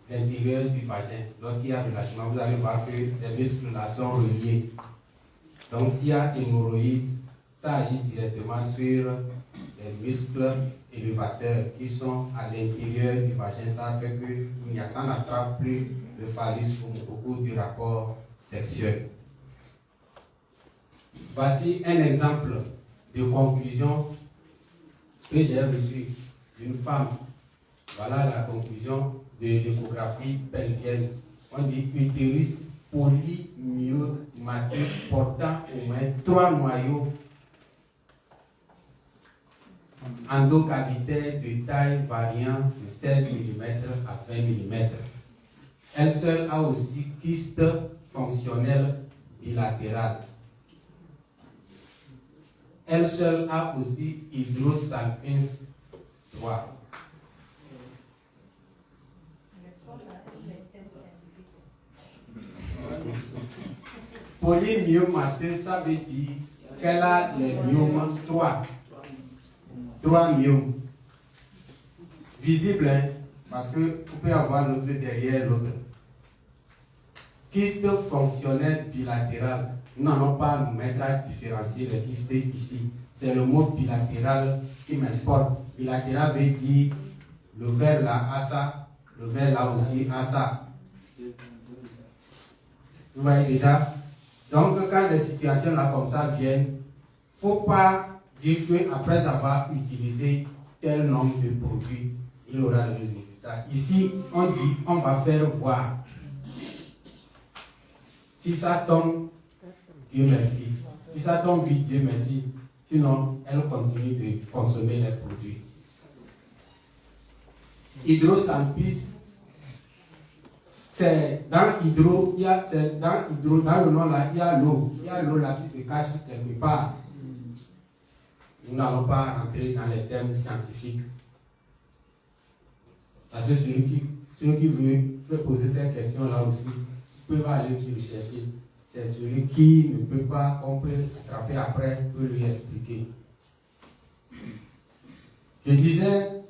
l'intérieur du vagin. Lorsqu'il y a relâchement, vous allez voir que les muscles là sont reliés. Donc s'il y a hémorroïdes, ça agit directement sur les muscles élévateurs qui sont à l'intérieur du vagin. Ça fait que ça n'attrape plus le phallus au cours du rapport sexuel. Voici un exemple de conclusion que j'ai reçue d'une femme. Voilà la conclusion de l'échographie pelvienne. On dit utérus polymyomatique portant au moins 3 noyaux endocavitaires de taille variant de 16 mm à 20 mm. Elle seule a aussi kyste fonctionnel bilatéral. Elle seule a aussi hydrosalpinx 3. Polymyomateux, ça veut dire qu'elle a les myomes 3. 3 myomes. Visibles, hein, parce qu'on peut avoir l'autre derrière l'autre. Kyste fonctionnel bilatéral. Nous n'allons pas nous mettre à différencier les kystes ici. C'est le mot bilatéral qui m'importe. Bilatéral veut dire le vers là a ça, le vers là aussi a ça. Vous voyez déjà? Donc, quand des situations là comme ça viennent, il ne faut pas dire qu'après avoir utilisé tel nombre de produits, il aura le résultat. Ici, on dit, on va faire voir. Si ça tombe, Dieu merci. Si ça tombe vite, Dieu merci. Sinon, elle continue de consommer les produits. Hydrosalpinx, c'est dans hydro, dans le nom là, il y a l'eau. Il y a l'eau là qui se cache quelque part. Nous n'allons pas rentrer dans les termes scientifiques. Parce que celui qui veut poser ces questions-là aussi, peut aller sur le chercher. C'est celui qui ne peut pas, qu'on peut attraper après, peut lui expliquer. Je disais,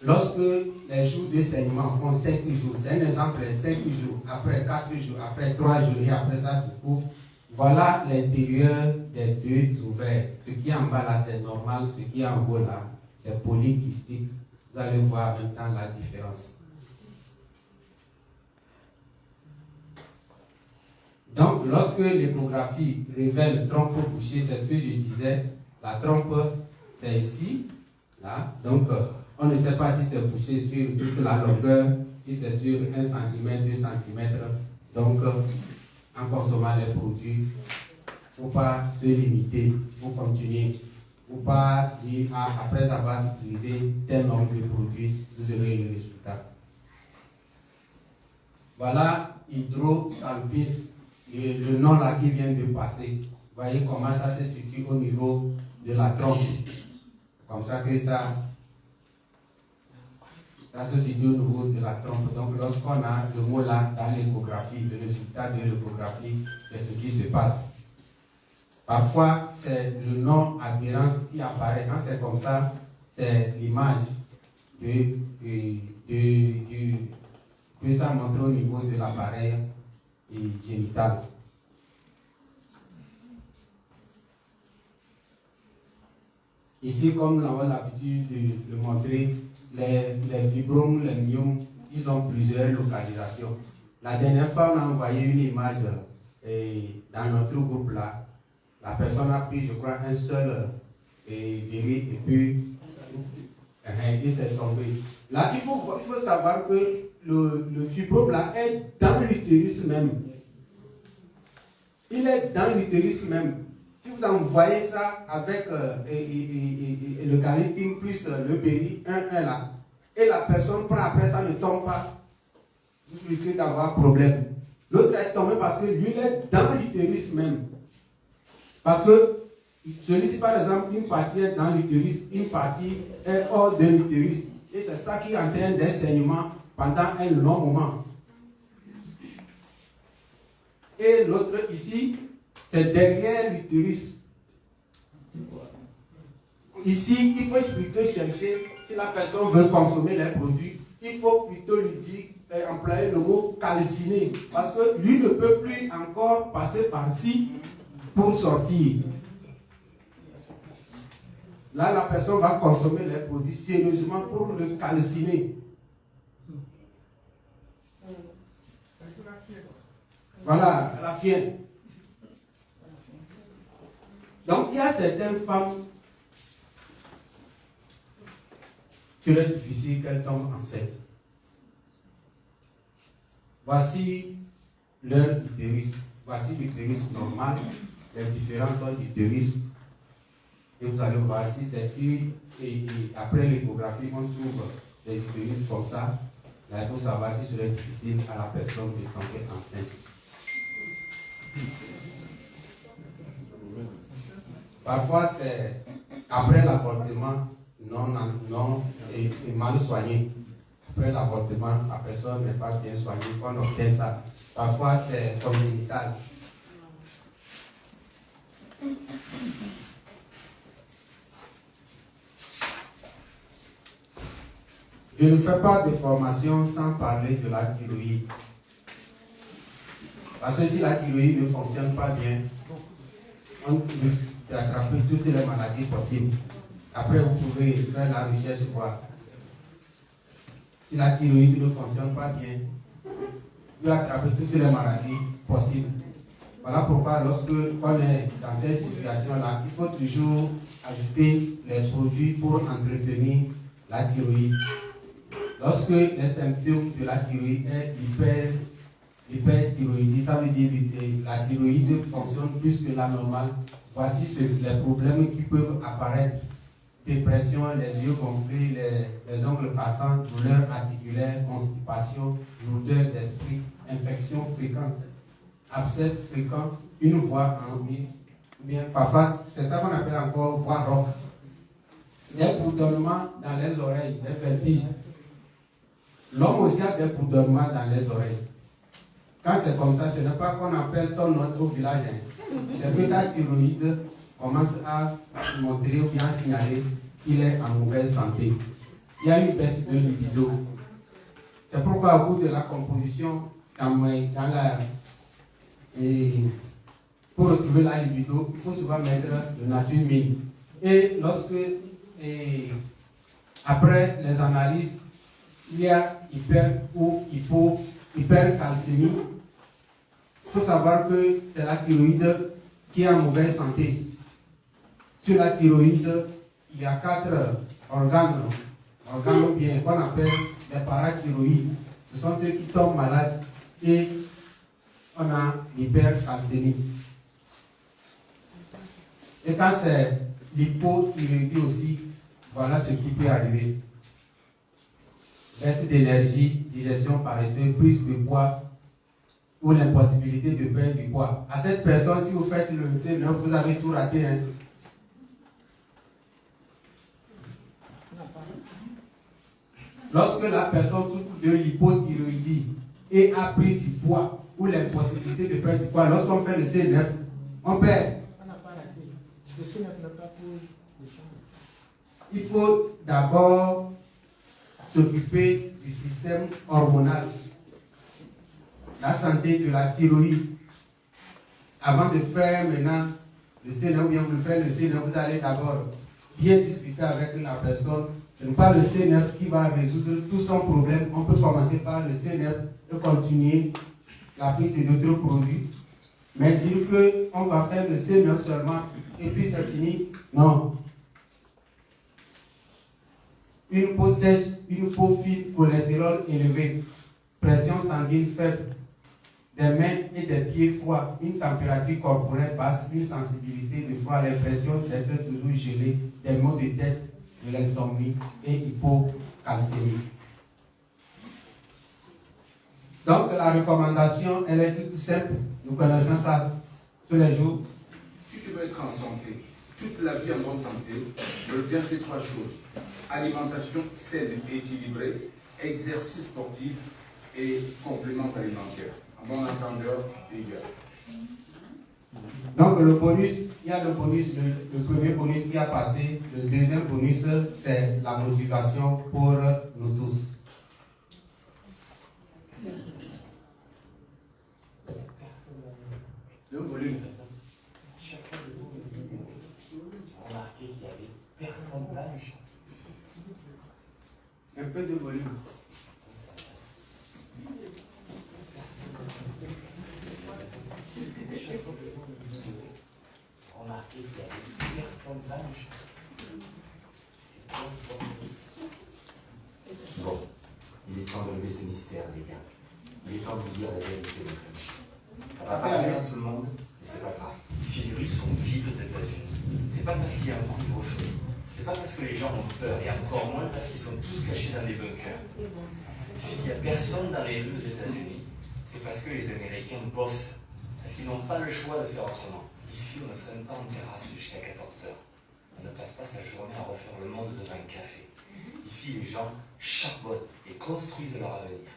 lorsque les jours de saignement font 5 jours, c'est un exemple, 5 jours, après 4 jours, après 3 jours et après ça se coupe, voilà l'intérieur des deux ovaires. Ce qui est en bas là, c'est normal, ce qui est en haut là, c'est polykystique. Vous allez voir maintenant la différence. Donc, lorsque l'échographie révèle trompe bouchée, c'est ce que je disais, la trompe, c'est ici, là. Donc, on ne sait pas si c'est bouché sur toute la longueur, si c'est sur 1 cm, 2 cm. Donc, en consommant les produits, il ne faut pas se limiter, il faut continuer. Il ne faut pas dire, après avoir utilisé tel nombre de produits, vous aurez le résultat. Voilà, hydrosalpinx. Et le nom là qui vient de passer, vous voyez comment ça se situe au niveau de la trompe. Comme ça que ça se situe au niveau de la trompe. Donc lorsqu'on a le mot là dans l'échographie, le résultat de l'échographie, c'est ce qui se passe. Parfois, c'est le nom adhérence qui apparaît. Quand c'est comme ça, c'est l'image que ça montre au niveau de l'appareil génital. Ici, comme nous avons l'habitude de le montrer, les fibromes, les myomes, ils ont plusieurs localisations. La dernière fois, on a envoyé une image dans notre groupe là. La personne a pris, je crois, un seul béret et puis il s'est tombé. Là, il faut savoir que le fibrome là est dans l'utérus même. Il est dans l'utérus même. Si vous envoyez ça avec le carnitine plus le béri, 1 là, et la personne prend après ça ne tombe pas, vous risquez d'avoir problème. L'autre est tombé parce que lui il est dans l'utérus même. Parce que celui-ci par exemple, une partie est dans l'utérus, une partie est hors de l'utérus. Et c'est ça qui entraîne des saignements pendant un long moment. Et l'autre ici, c'est derrière l'utérus. Ici, il faut plutôt chercher, si la personne veut consommer les produits, il faut plutôt lui dire, employer le mot calciner. Parce que lui ne peut plus encore passer par-ci pour sortir. Là, la personne va consommer les produits sérieusement pour le calciner. Voilà, la fièvre. Donc, il y a certaines femmes, il serait difficile qu'elles tombent enceintes. Voici leur utérus. Voici l'utérus normal, les différentes sortes d'utérus. Et vous allez voir si c'est et après l'échographie, on trouve les utérus comme ça. Là, il faut savoir si ce serait difficile à la personne de tomber enceinte. Parfois, c'est après l'avortement non et mal soigné. Après l'avortement, la personne n'est pas bien soignée, qu'on obtient ça. Parfois, c'est congénital. Je ne fais pas de formation sans parler de la thyroïde. Parce que si la thyroïde ne fonctionne pas bien, on risque d'attraper toutes les maladies possibles. Après, vous pouvez faire la recherche et voir. Si la thyroïde ne fonctionne pas bien, vous pouvez attraper toutes les maladies possibles. Voilà pourquoi lorsque on est dans cette situation-là, il faut toujours ajouter les produits pour entretenir la thyroïde. Lorsque les symptômes de la thyroïde est hyperthyroïdie, ça veut dire que la thyroïde fonctionne plus que la normale. Voici les problèmes qui peuvent apparaître. Dépression, les yeux gonflés, les ongles passants, douleurs articulaires, constipation, lourdeur d'esprit, infections fréquentes, abcès fréquents, une voix enrouée, bien parfois, c'est ça qu'on appelle encore voix rauque. Des bourdonnements dans les oreilles, des vertiges. L'homme aussi a des bourdonnements dans les oreilles. Quand c'est comme ça, ce n'est pas qu'on appelle ton nom au village. C'est que ta thyroïde commence à montrer ou bien signaler qu'il est en mauvaise santé. Il y a une baisse de libido. C'est pourquoi au bout de la composition, pour retrouver la libido, il faut souvent mettre de nature mine. Et lorsque, après les analyses, il y a hypercalcémie. Il faut savoir que c'est la thyroïde qui est en mauvaise santé. Sur la thyroïde, il y a 4 organes bien qu'on appelle les parathyroïdes. Ce sont eux qui tombent malades et on a l'hypercalcémie. Et quand c'est l'hypothyroïdie aussi, voilà ce qui peut arriver. Baisse d'énergie, digestion paresseuse, prise de poids ou l'impossibilité de perdre du poids. À cette personne, si vous faites le C9, vous avez tout raté. Hein? Lorsque la personne souffre de l'hypothyroïdie et a pris du poids ou l'impossibilité de perdre du poids, lorsqu'on fait le C9, on perd. Le C9 n'a pas pour les chambres. Il faut d'abord s'occuper du système hormonal, la santé de la thyroïde. Avant de faire maintenant le C9 ou bien vous faire le C9, vous allez d'abord bien discuter avec la personne. Ce n'est pas le C9 qui va résoudre tout son problème. On peut commencer par le C9 et continuer la prise de d'autres produits. Mais dire qu'on va faire le C9 seulement et puis c'est fini, non. Une peau sèche, une peau fine, cholestérol élevé, pression sanguine faible, des mains et des pieds froids, une température corporelle basse, une sensibilité de froid, l'impression d'être toujours gelé, des maux de tête, de l'insomnie et hypocalcémie. Donc la recommandation, elle est toute simple. Nous connaissons ça tous les jours. Si tu veux être en santé, toute la vie en bonne santé, retiens ces 3 choses. Alimentation saine et équilibrée, exercice sportif et compléments alimentaires. En bon entendeur, vigueur. Donc le bonus, il y a le bonus, le premier bonus qui a passé. Le deuxième bonus, c'est la motivation pour nous tous. Le volume. remarqué qu'il n'y avait personne dans les champs. Un peu de volume. Remarqué qu'il n'y avait personne dans les champs. Bon, il est temps de lever ce mystère, les gars. Il est temps de vous dire la vérité, mon French. Ça va pas plaire à tout le monde, mais c'est pas grave. Si les rues sont vides aux États-Unis, c'est pas parce qu'il y a un couvre-feu, c'est pas parce que les gens ont peur, et encore moins parce qu'ils sont tous cachés dans des bunkers. S'il n'y a personne dans les rues aux États-Unis, c'est parce que les Américains bossent, parce qu'ils n'ont pas le choix de faire autrement. Ici, on ne traîne pas en terrasse jusqu'à 14h. On ne passe pas sa journée à refaire le monde devant un café. Ici, les gens charbonnent et construisent leur avenir.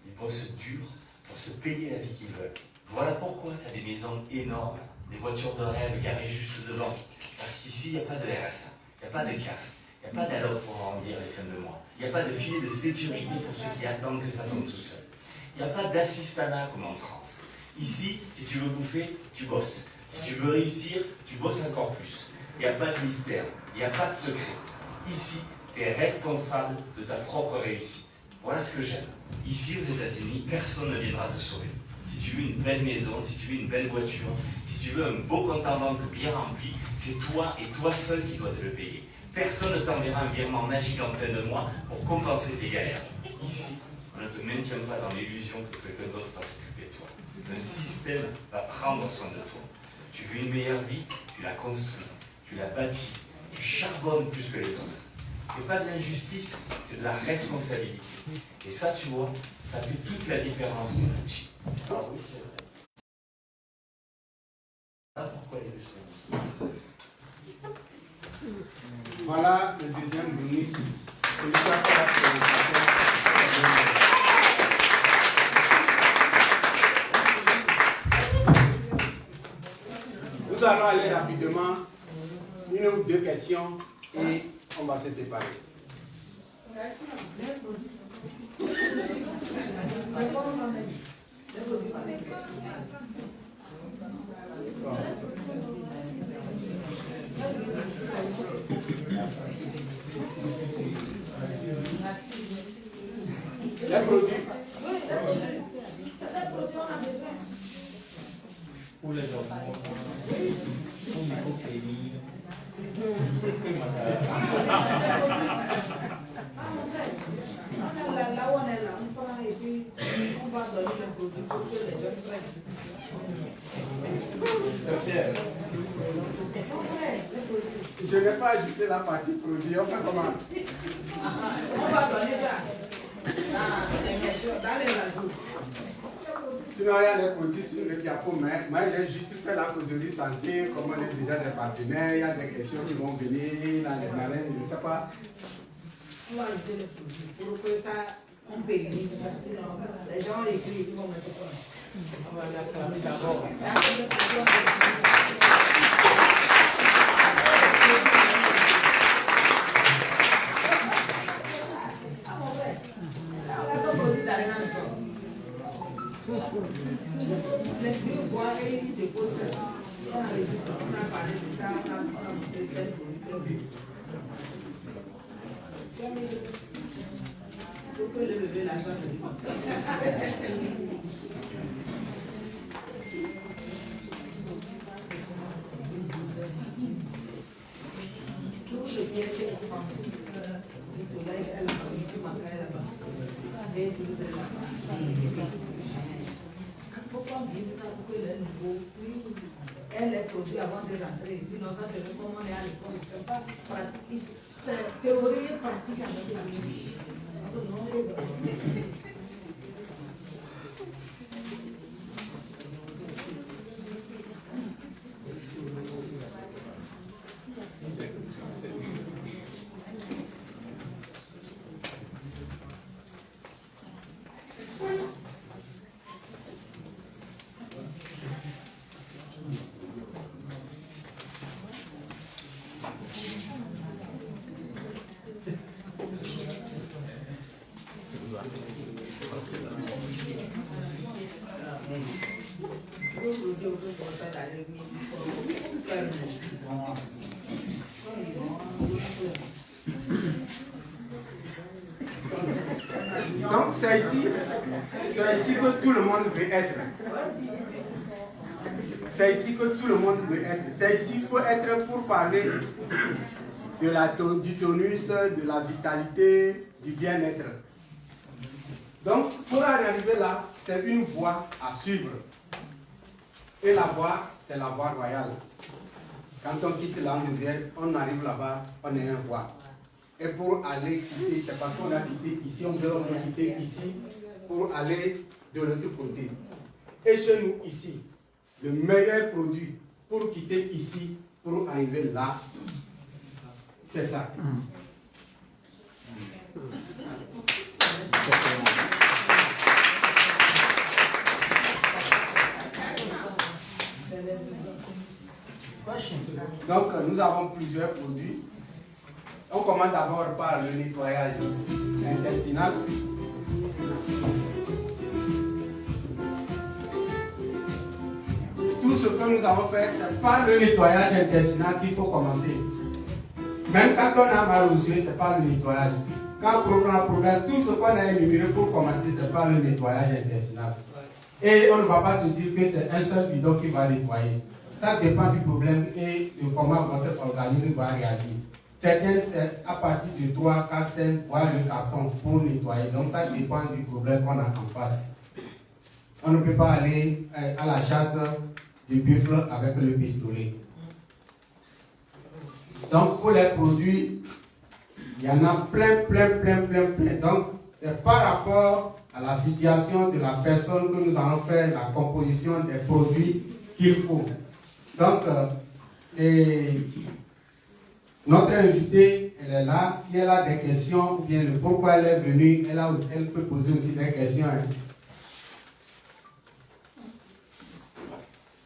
Ils bossent dur pour se payer la vie qu'ils veulent. Voilà pourquoi tu as des maisons énormes, des voitures de rêve garées juste devant. Parce qu'ici, il n'y a pas de RSA, il n'y a pas de CAF, il n'y a pas d'alloc pour arrondir les fins de mois. Il n'y a pas de filet de sécurité pour ceux qui attendent que ça tombe tout seul. Il n'y a pas d'assistanat comme en France. Ici, si tu veux bouffer, tu bosses. Si tu veux réussir, tu bosses encore plus. Il n'y a pas de mystère, il n'y a pas de secret. Ici, tu es responsable de ta propre réussite. Voilà ce que j'aime. Ici, aux États-Unis, personne ne viendra te sauver. Si tu veux une belle maison, si tu veux une belle voiture, si tu veux un beau compte en banque bien rempli, c'est toi et toi seul qui dois te le payer. Personne ne t'enverra un virement magique en fin de mois pour compenser tes galères. Ici, on ne te maintient pas dans l'illusion que quelqu'un d'autre va s'occuper de toi. Un système va prendre soin de toi. Tu veux une meilleure vie, tu la construis, tu la bâtis, tu charbonnes plus que les autres. C'est pas de l'injustice, c'est de la responsabilité. Et ça, tu vois, ça fait toute la différence, mon Frenchie. Alors oui, c'est vrai. Voilà pourquoi les deux sont. Voilà le deuxième bonus. C'est le cas pour la présentation. Nous allons aller rapidement, une ou deux questions et on va se séparer. Les produits. Pour les enfants, pour l'hypocrémie. Là où on est là, on prend et puis on va donner le produit pour que les jeunes prennent. Je n'ai pas ajouté la partie produit, on fait comment? On va donner ça dans les rajouts. Sinon, il y a des produits sur le diapo, mais moi j'ai juste fait la causerie santé, comme on est déjà des partenaires, il y a des questions qui vont venir dans les marraines, je ne sais pas. On va ajouter les produits pour que ça, on pérennise. Sinon, les gens écrivent, ils vont mettre quoi? On va l'acclamer d'abord. Les filles voient et ils déposent ça. On a parlé de ça, on a monté tel produit. Pour que le bébé l'argent de lui. Tout ce qui est chez enfant. Elle a ici, ma caille là-bas. Et tout là-bas. Pourquoi on dit ça pour que les nouveaux, elle les produit avant de rentrer ici, sinon ça fait comme on est à l'école, c'est pas pratique, c'est théorie et pratique avec les livres. c'est ici que tout le monde veut être. C'est ici que tout le monde veut être. C'est ici qu'il faut être pour parler du tonus, de la vitalité, du bien-être. Donc, pour arriver là, c'est une voie à suivre. Et la voie, c'est la voie royale. Quand on quitte l'Angleterre, on arrive là-bas, on est un roi. Et pour aller quitter, c'est parce qu'on a quitté ici, on doit quitter ici pour aller de l'autre côté. Et chez nous, ici, le meilleur produit pour quitter ici, pour arriver là, c'est ça. Donc, nous avons plusieurs produits. On commence d'abord par le nettoyage intestinal. Tout ce que nous avons fait, c'est par le nettoyage intestinal qu'il faut commencer. Même quand on a mal aux yeux, c'est par le nettoyage. Quand on a un problème, tout ce qu'on a énuméré pour commencer, c'est par le nettoyage intestinal. Et on ne va pas se dire que c'est un seul bidon qui va nettoyer. Ça dépend du problème et de comment votre organisme va réagir. Certains, c'est à partir de 3, 4, 5, voire le carton pour nettoyer. Donc ça dépend du problème qu'on a en face. On ne peut pas aller à la chasse du buffle avec le pistolet. Donc pour les produits, il y en a plein. Donc c'est par rapport à la situation de la personne que nous allons faire la composition des produits qu'il faut. Donc, notre invitée, elle est là. Si elle a des questions, ou bien le pourquoi elle est venue, elle peut poser aussi des questions.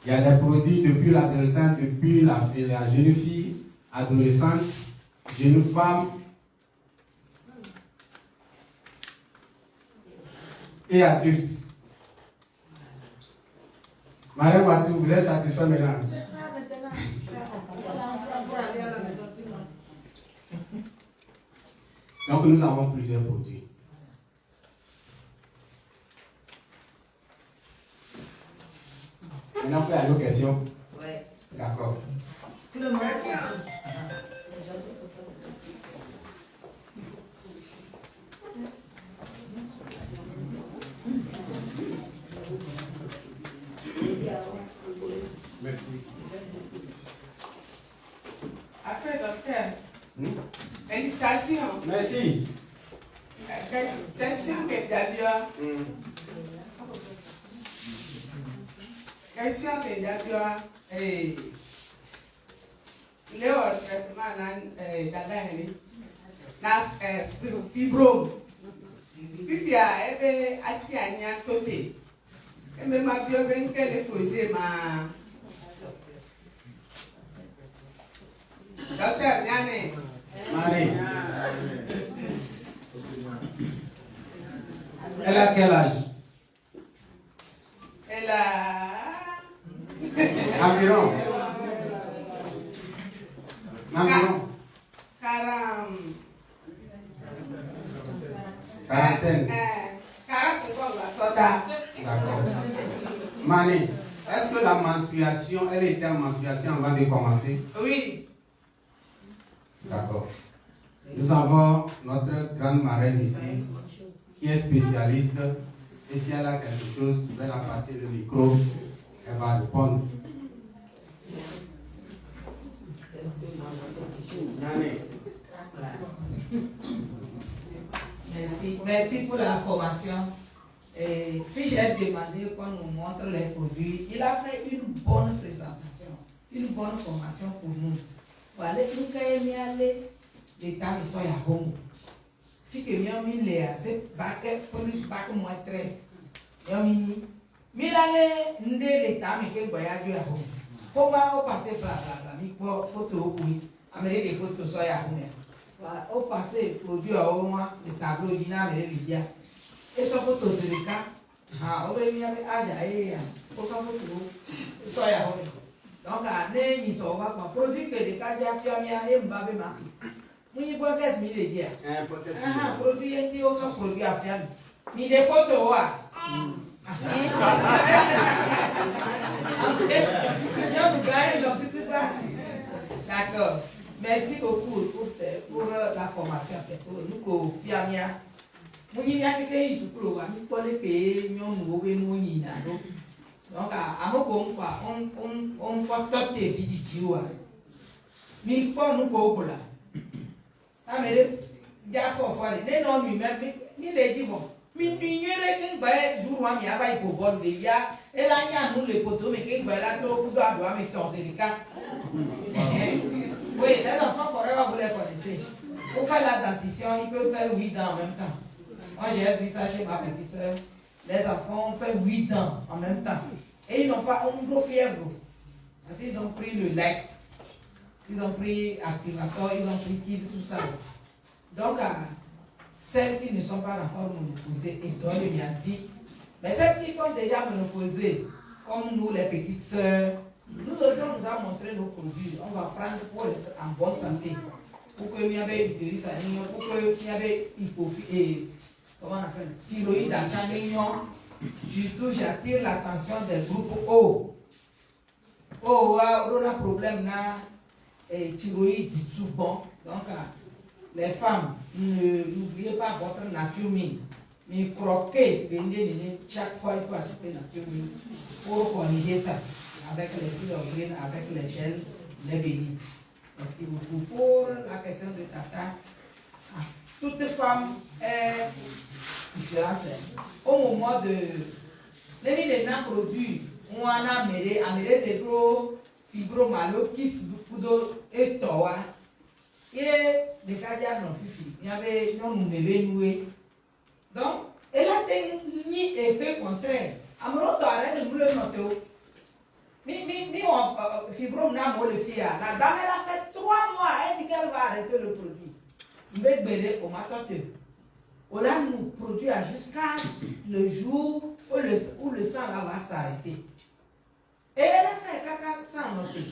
Il y a des produits depuis l'adolescente, depuis la jeune fille, adolescente, jeune femme et adulte. Madame Watou, vous êtes satisfait maintenant? Donc nous avons plusieurs produits. Maintenant, on peut aller aux questions? Oui. D'accord. Merci. Après, docteur, félicitations. Merci. Question que Dabia. Question que Dabia. Le traitement na fibrome. Puis ebe asi anya tote. Ebe ma bio ben kele poser ma. Docteur Nyane. Marie. Elle a quel âge? Elle a... Environ. 40. D'accord. Marie, est-ce que la menstruation, elle était en menstruation avant de commencer? Oui. D'accord. Nous avons notre grande marraine ici, qui est spécialiste. Et si elle a quelque chose, je vais la passer le micro. Elle va répondre. Merci pour l'information. Si j'ai demandé qu'on nous montre les produits, il a fait une bonne présentation, une bonne formation pour nous. Voilà, nous avons les temps qui sont à Congo. Si que nous avons mis les pour nous battre moins 13. Nous avons mis les temps qui sont à Congo. Comment on passe par la photo, amener des photos sur la Congo. On passe produit à au moins les tableaux dynamiques et les et sa photo de l'écart. On va venir avec Aja pour sa photo. Ça y est. Donc, ils sont pas produit que les cas d'affiamia et Mbabema. Nous y voyons qu'est-ce qu'il est dit. Produit et qui sont produits affiamis. Ni des photos, D'accord. Merci beaucoup pour la formation. Nous, pour Fiamia. Nous, il y a quelqu'un qui se trouve à nous pour les pays, nous, donc, à mon on peut top des vidéos. Mais pas nous pour là. Ah, mais il y a fort, les noms lui-même, ni les divons. Mais nous, il y a des jours où il y a pour bon des gars, et là, il y a nous les poteaux, mais qui va là, tout doit mettre dans les cas. Oui, les enfants forever vous les connaissez. Pour faire la dentition, ils peuvent faire 8 ans en même temps. Moi, j'ai vu ça chez ma petite soeur. Les enfants ont fait 8 ans en même temps. Et ils n'ont pas une grosse fièvre. Parce qu'ils ont pris le light. Ils ont pris activateur, ils ont pris kill, tout ça. Donc, celles qui ne sont pas encore monoposées, et dans le mianti, mais celles qui sont déjà monoposées, comme nous, les petites sœurs, nous autres, nous avons montré nos produits. On va prendre pour être en bonne santé. Pour que il y ait utérus aligné, pour qu'il y ait comment on appelle, thyroïde à Chanignon. Surtout, j'attire l'attention des groupes O. O, on a un problème là, thyroïde souvent. Donc, les femmes, n'oubliez pas votre nature mine. Mais croquez, chaque fois, il faut acheter nature mine pour corriger ça. Avec les fils d'origine, avec les gels, les bénis. Merci beaucoup. Pour la question de Tata, toute femme est différente. Au moment de les produits, on a amené des gros fibromyalgie et toa. Et des cardiaques non fifi. Il y avait non noué. Donc, elle a des effets contraires. Amoroto arrête de vouloir noter. Mais on fibrome n'a pas le fier. La dame elle a fait 3 mois, elle dit qu'elle va arrêter le produit. Mais bébé au matin. On a nous produit jusqu'à le jour où le sang là va s'arrêter. Et elle a fait caca sans noter.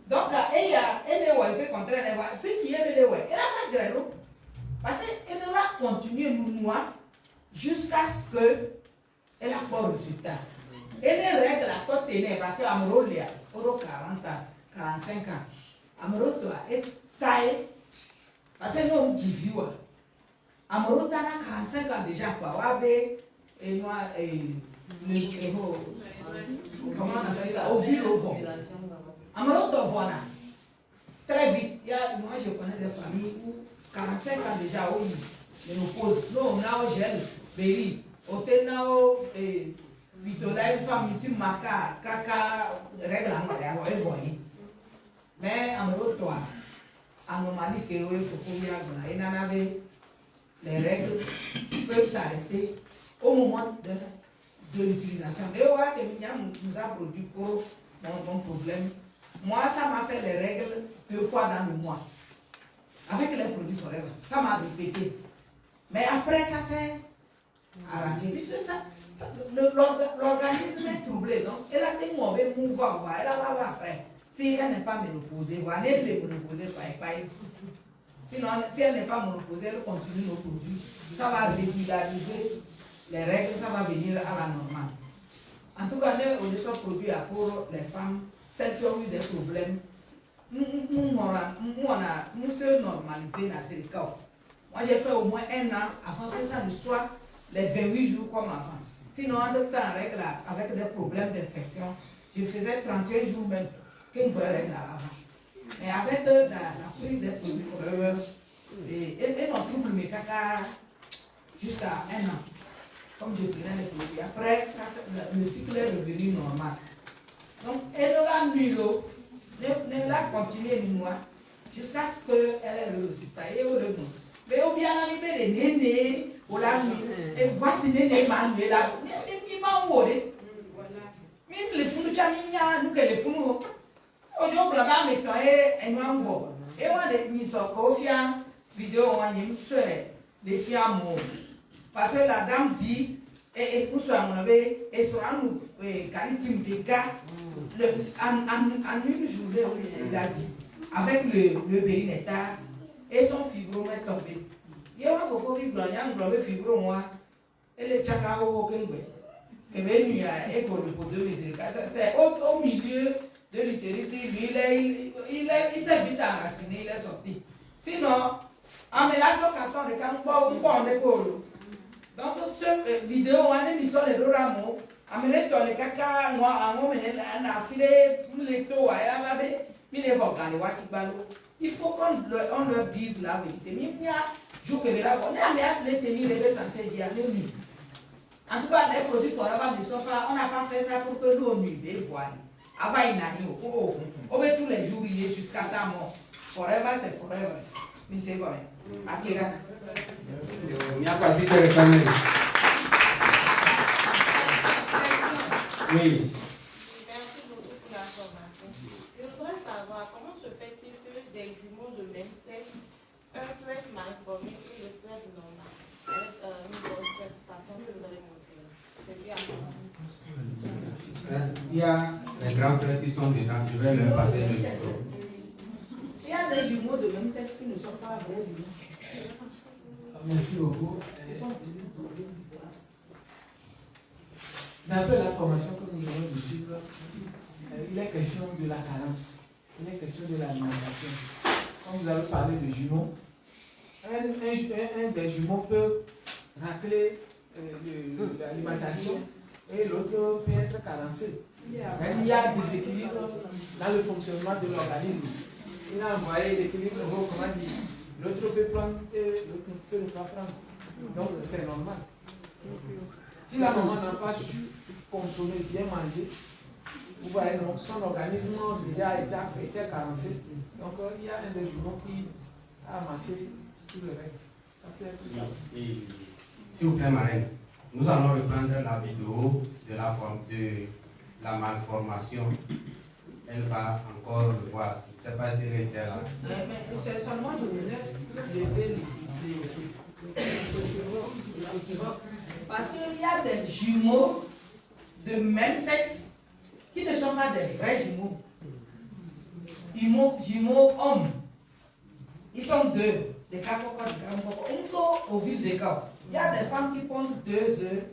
Donc elle est fait contraire, elle va faire elle a fait grêle. Parce qu'elle va continuer moi jusqu'à ce que elle a pas de résultat. Et les règles à côté, parce qu'à Amorolia, pour 40 ans, 45 ans, Amoroto est taillé, parce que nous, on dit vieux. Amoroto a 45 ans déjà, quoi, et moi, comment on appelle ça, au fil au vent. Amoroto, voilà. Très vite, moi je connais des familles où 45 ans déjà, oui, ils nous posent. Nous, on a au gel, Berry, au Tenao, Vitola, une femme, tu marques, caca, règle en voyez. Mais en route, toi, anomalie que vous faut y aller, les règles peuvent s'arrêter au moment de l'utilisation. Et voilà que nous a produit pour mon problème. Moi, ça m'a fait les règles 2 fois dans le mois. Avec les produits Forever. Ça m'a répété. Mais après, ça s'est arrangé. Puisque l'organisme est troublé. Donc, elle a des mauvais mouvements. Elle a pas après. Si elle n'est pas ménopausée, voilà, elle est ménopausée par. Sinon, si elle n'est pas ménopausée, elle continue nos produits. Ça va régulariser les règles, ça va venir à la normale. En tout cas, nous, on est produits pour les femmes, celles qui ont eu des problèmes. Nous sommes normalisés dans ces cas. Moi, j'ai fait au moins 1 an avant que ça ne soit les 28 jours comme avant. Sinon, en temps avec des problèmes d'infection, je faisais 31 jours même qu'une bonne règle avant. Mais avec la prise des produits Forever, et non trouble mes caca jusqu'à 1 an. Comme je prenais les produits. Après, le cycle est revenu normal. Donc, elle a mis l'eau. Elle a continué moi jusqu'à ce qu'elle ait le résultat. Et au revoir. Mais au bien arrivé, les nénés, au la nuit, et voici les nénés, manuels, là, ils m'ont volé. Même les fous, nous, les fous, au lieu de la mettre, et nous avons volé. Et on a mis sur Kofia, vidéo, on a mis sur les filles à mort. Parce que la dame dit, et nous sommes et sur nous, qualité de gars. En une journée, il a dit, avec le bérinetta et son fibrome est tombé. Il y a un faux fibrome, il y a un fibrome, Et le Tchakao Kelbe, c'est au milieu de l'utérus, lui, il s'est vite enraciné, il est sorti. Sinon, en mélange au carton de campo, on est polo. Donc, cette vidéo, on a mis sur les deux rameaux, amené dans les caca, on a filé les taux à Yamabe, mais les organes, il faut qu'on leur dise la vérité. Mais je veux que on a les tenir les santé d'y aller. En tout cas, les produits forever ne sont pas, on n'a pas fait ça pour que nous nous voient. Avant, il n'a rien. On veut tous les jours liés jusqu'à ta mort. Forever, c'est forever. Mais c'est vrai. Akira. Il n'y a pas si que réclamer. Oui. Merci beaucoup pour l'information. Je voudrais savoir comment se fait-il que des jumeaux de même sexe, un peut être mal formé et le peut être normal, avec une grosse façon que vous avez montré. Il y a les grands frères qui sont dedans, je vais leur passer le micro. Il y a des jumeaux de même sexe qui ne sont pas vrais jumeaux. Merci beaucoup. D'après la formation que nous avons de suivre, il est question de la carence, il est question de l'alimentation. Quand vous avez parlé de jumeaux, un des jumeaux peut racler l'alimentation et l'autre peut être carencé. Il y a des équilibres dans le fonctionnement de l'organisme. Il a envoyé l'équilibre, comment dire, l'autre peut prendre et l'autre ne peut pas prendre. Donc c'est normal. Si la maman n'a pas su consommer, bien manger, vous voyez, non, son organisme déjà était carencé. Donc il y a un des jumeaux qui a amassé tout le reste. Ça peut être ça aussi. S'il vous plaît, Marine, nous allons reprendre la vidéo de la malformation. Elle va encore le voir. Je ne sais pas si elle était là. Mais c'est seulement de lever l'équivoque. Parce qu'il y a des jumeaux de même sexe qui ne sont pas des vrais jumeaux. Jumeaux hommes. Ils sont deux. Des capocos, un seul ovule de corps. Il y a des femmes qui pondent 2 œufs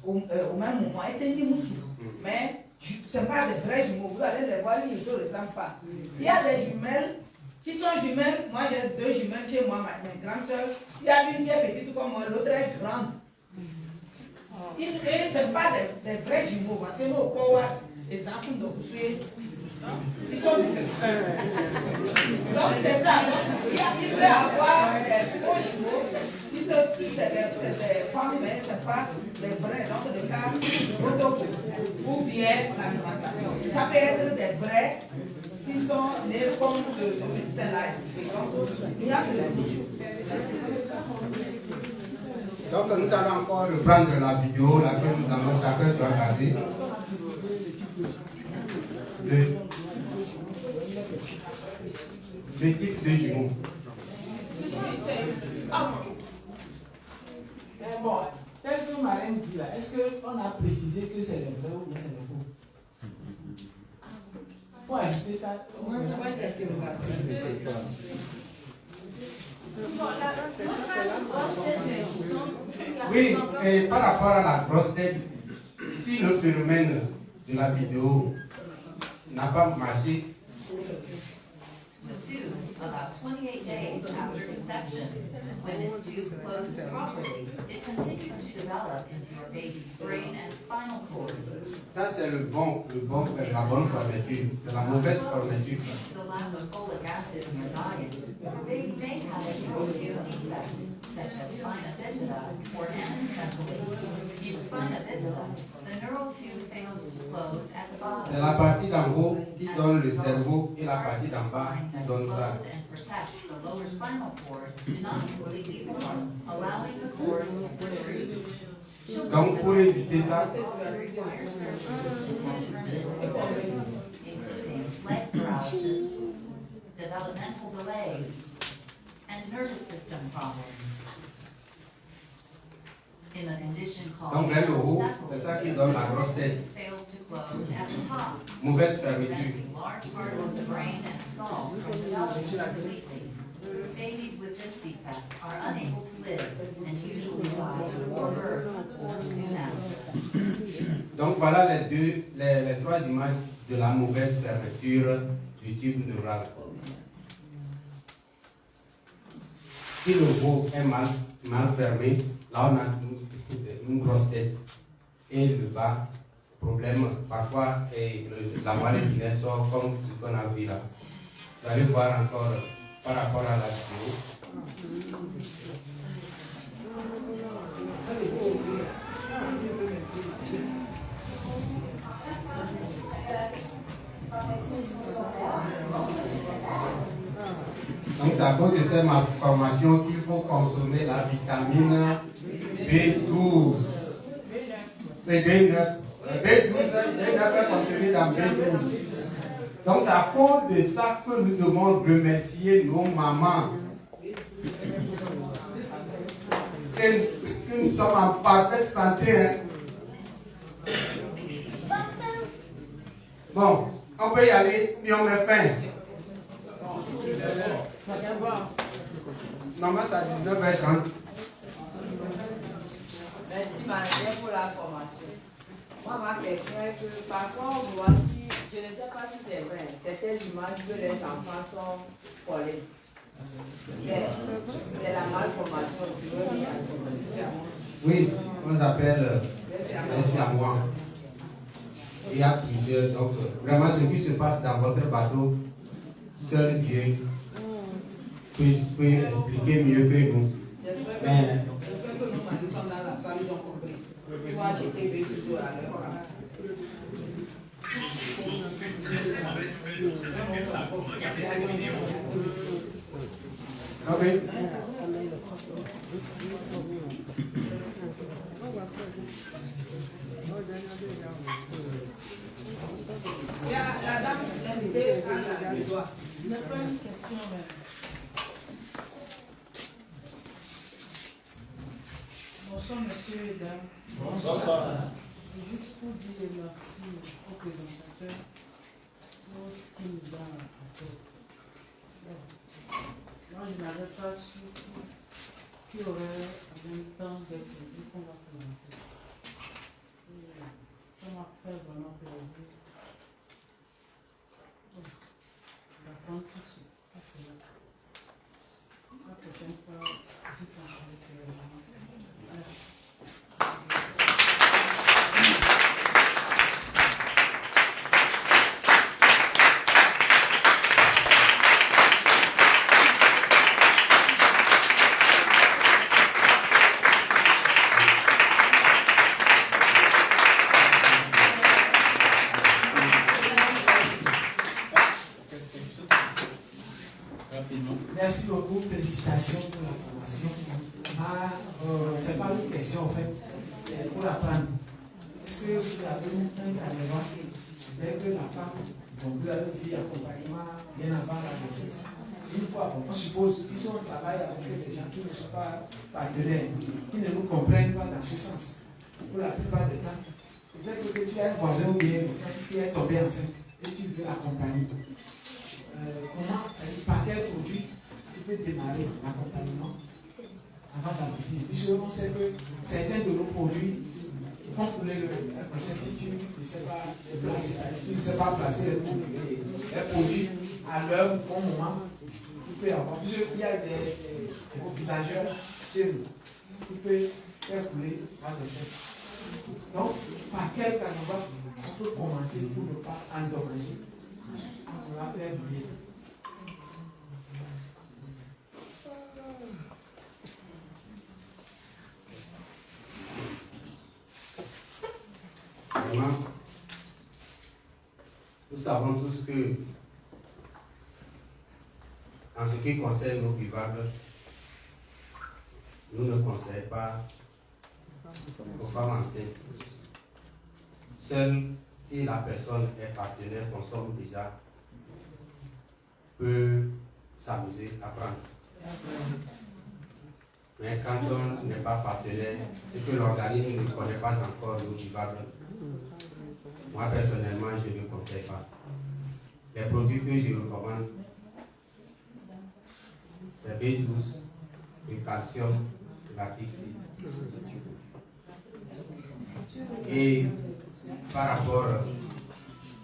au même moment. Mais ce n'est pas des vrais jumeaux. Vous allez les voir, ils ne se ressemblent pas. Il y a des jumelles qui sont jumelles. Moi, j'ai 2 jumelles chez moi, ma grande soeur. Il y a une qui est petite comme moi, l'autre est grande. Et ce n'est pas des vrais jumeaux. Parce que nous, au Kowa, les enfants de Boussoué, ils sont différents. Donc, c'est ça. Il peut y avoir des faux jumeaux. C'est des femmes, mais ce n'est pas des vrais. Donc, le cas ou bien l'alimentation. Ça peut être des vrais qui sont nés comme de médecin là. Donc, nous allons encore reprendre la vidéo, laquelle nous allons chacun doit regarder. Le type de jumeaux. Mais bon, tel que Marine dit là, est-ce qu'on a précisé que c'est les vrais ou bien c'est les faux? Pour ajouter ça, oui, et par rapport à la grosse tête, si le phénomène de la vidéo n'a pas marché, about 28 days after conception. When this tube closes properly, it continues to develop into your baby's brain and spinal cord. Ça c'est la bonne fermeture, c'est la mauvaise fermeture. The lack of folic acid in your diet, your baby may have a neural tube defect, such as spina bifida or anencephaly. In spina bifida, the neural tube fails to close at the bottom. C'est la partie d'en haut qui donne le cerveau et la partie d'en bas qui donne ça. And protect the lower spinal cord do not completely form, allowing the cord to protrude. Donc pour éviter ça, including leg paralysis, developmental delays, and nervous system problems. In a condition called donc vers le haut, c'est ça qui donne la grosse tête. fails to close at the top, Mauvaise fermeture. preventing large parts of the brain and skull from developing completely. Babies with this defect are unable to live and usually die before birth. Donc voilà les trois images de la mauvaise fermeture du tube neural. Si le veau est mal fermé, là on a une grosse tête. Et le bas, problème, parfois la moelle épinière sort comme ce qu'on a vu là. Vous allez voir encore par rapport à la vidéo. Donc c'est à cause de ces malformations qu'il faut consommer la vitamine B12. B9 est contenue dans B12. Donc c'est à cause de ça que nous devons remercier nos mamans. Que nous sommes en parfaite santé. Hein. Bon, on peut y aller, puis on met fin. Normalement, c'est à 19h30. Merci Marie pour la formation. Moi, ma question est que parfois on voit, je ne sais pas si c'est vrai, certaines images que les enfants sont collés. C'est la malformation. Oui, on s'appelle les siamois. Il y a plusieurs. Donc, vraiment, ce qui se passe dans votre bateau, seul Dieu peut expliquer mieux que nous. Mais, okay. La dame invitée à la doigt. Ce n'est pas une question, mais... Bonsoir, monsieur et dames. Bonsoir. Juste pour dire merci au présentateur pour ce qu'il nous a apporté. Moi, je n'avais pas su qu'il y aurait en même temps des produits qu'on va présenter. Et ça m'a fait vraiment plaisir d'apprendre tout cela. La prochaine fois, je penserai sérieusement. Merci. Merci beaucoup, félicitations pour la formation. Ce n'est pas une question en fait, c'est pour apprendre. Est-ce que vous avez un caméra dès que la femme, donc vous avez dit accompagnement bien avant la grossesse. Une fois, on suppose qu'on travaille avec des gens qui ne sont pas partenaires, qui ne nous comprennent pas dans ce sens. Pour la plupart des cas, peut-être que tu as un voisin ou bien qui est tombé enceinte et tu veux l'accompagner. Par quel produit tu peux démarrer l'accompagnement avant d'aboutir? Puisque on sait que certains de nos produits vont couler le processus si tu ne sais pas placer, les produits à l'heure ou au moment. Tu peux avoir, puisqu'il y a des vitageurs qui peuvent faire couler la grossesse. Donc, par quel canevas on peut commencer pour ne pas endommager? On va faire du bien. Vraiment, nous savons tous que, en ce qui concerne nos buvables, nous ne conseillons pas aux femmes enceintes. Seule si la personne est partenaire, consomme déjà, peut s'amuser à prendre. Mais quand on n'est pas partenaire et que l'organisme ne connaît pas encore l'eau vivable, moi personnellement je ne conseille pas. Les produits que je recommande, le B12, le calcium, la tixi. Et par rapport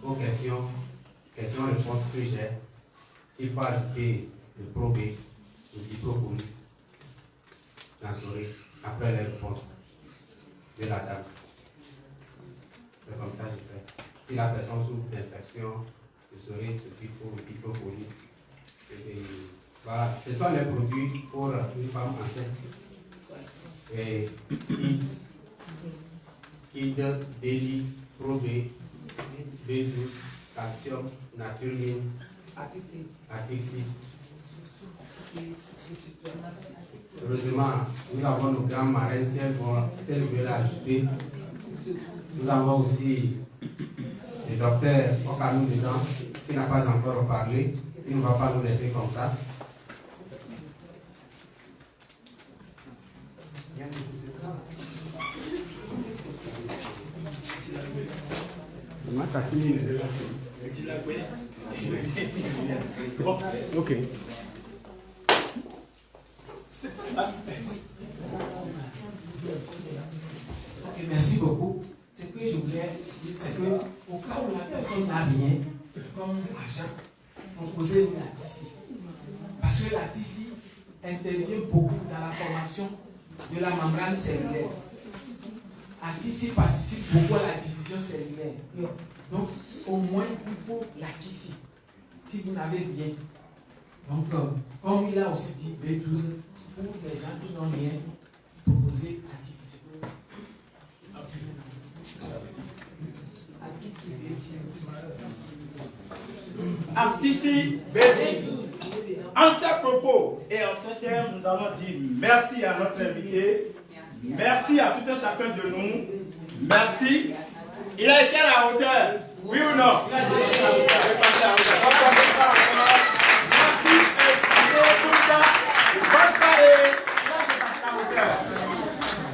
aux questions-réponses que j'ai, s'il faut ajouter le probé, le dipropolis, j'en saurai après les réponses de la dame. C'est comme ça que je fais. Si la personne souffre d'infection, je saurai ce qu'il faut, le dipropolis. Voilà, ce sont les produits pour une femme enceinte. Et Kid, Deli, Probé, B12, calcium, Naturmine, Atixi. Heureusement, nous avons nos grands marins, si elles veulent ajouter. Nous avons aussi le docteur Okanou dedans, qui n'a pas encore parlé. Il ne va pas nous laisser comme ça. Ok. Ok, merci beaucoup. Ce que je voulais dire, c'est que au cas où la personne n'a rien comme argent, proposez-nous la TICI. Parce que la TICI intervient beaucoup dans la formation de la membrane cellulaire. La TICI participe beaucoup à la division cellulaire. Donc, au moins, il faut la TICI. Si vous n'avez rien. Donc, comme il a aussi dit B12, pour les gens qui n'ont rien, proposez la TICI. Artici B12. En ces propos et en ces termes, nous allons dire merci à notre invité, merci à tout un chacun de nous, merci. Il a été à la hauteur, oui ou non? Il a été à la hauteur. Merci et pour ça, bonne soirée.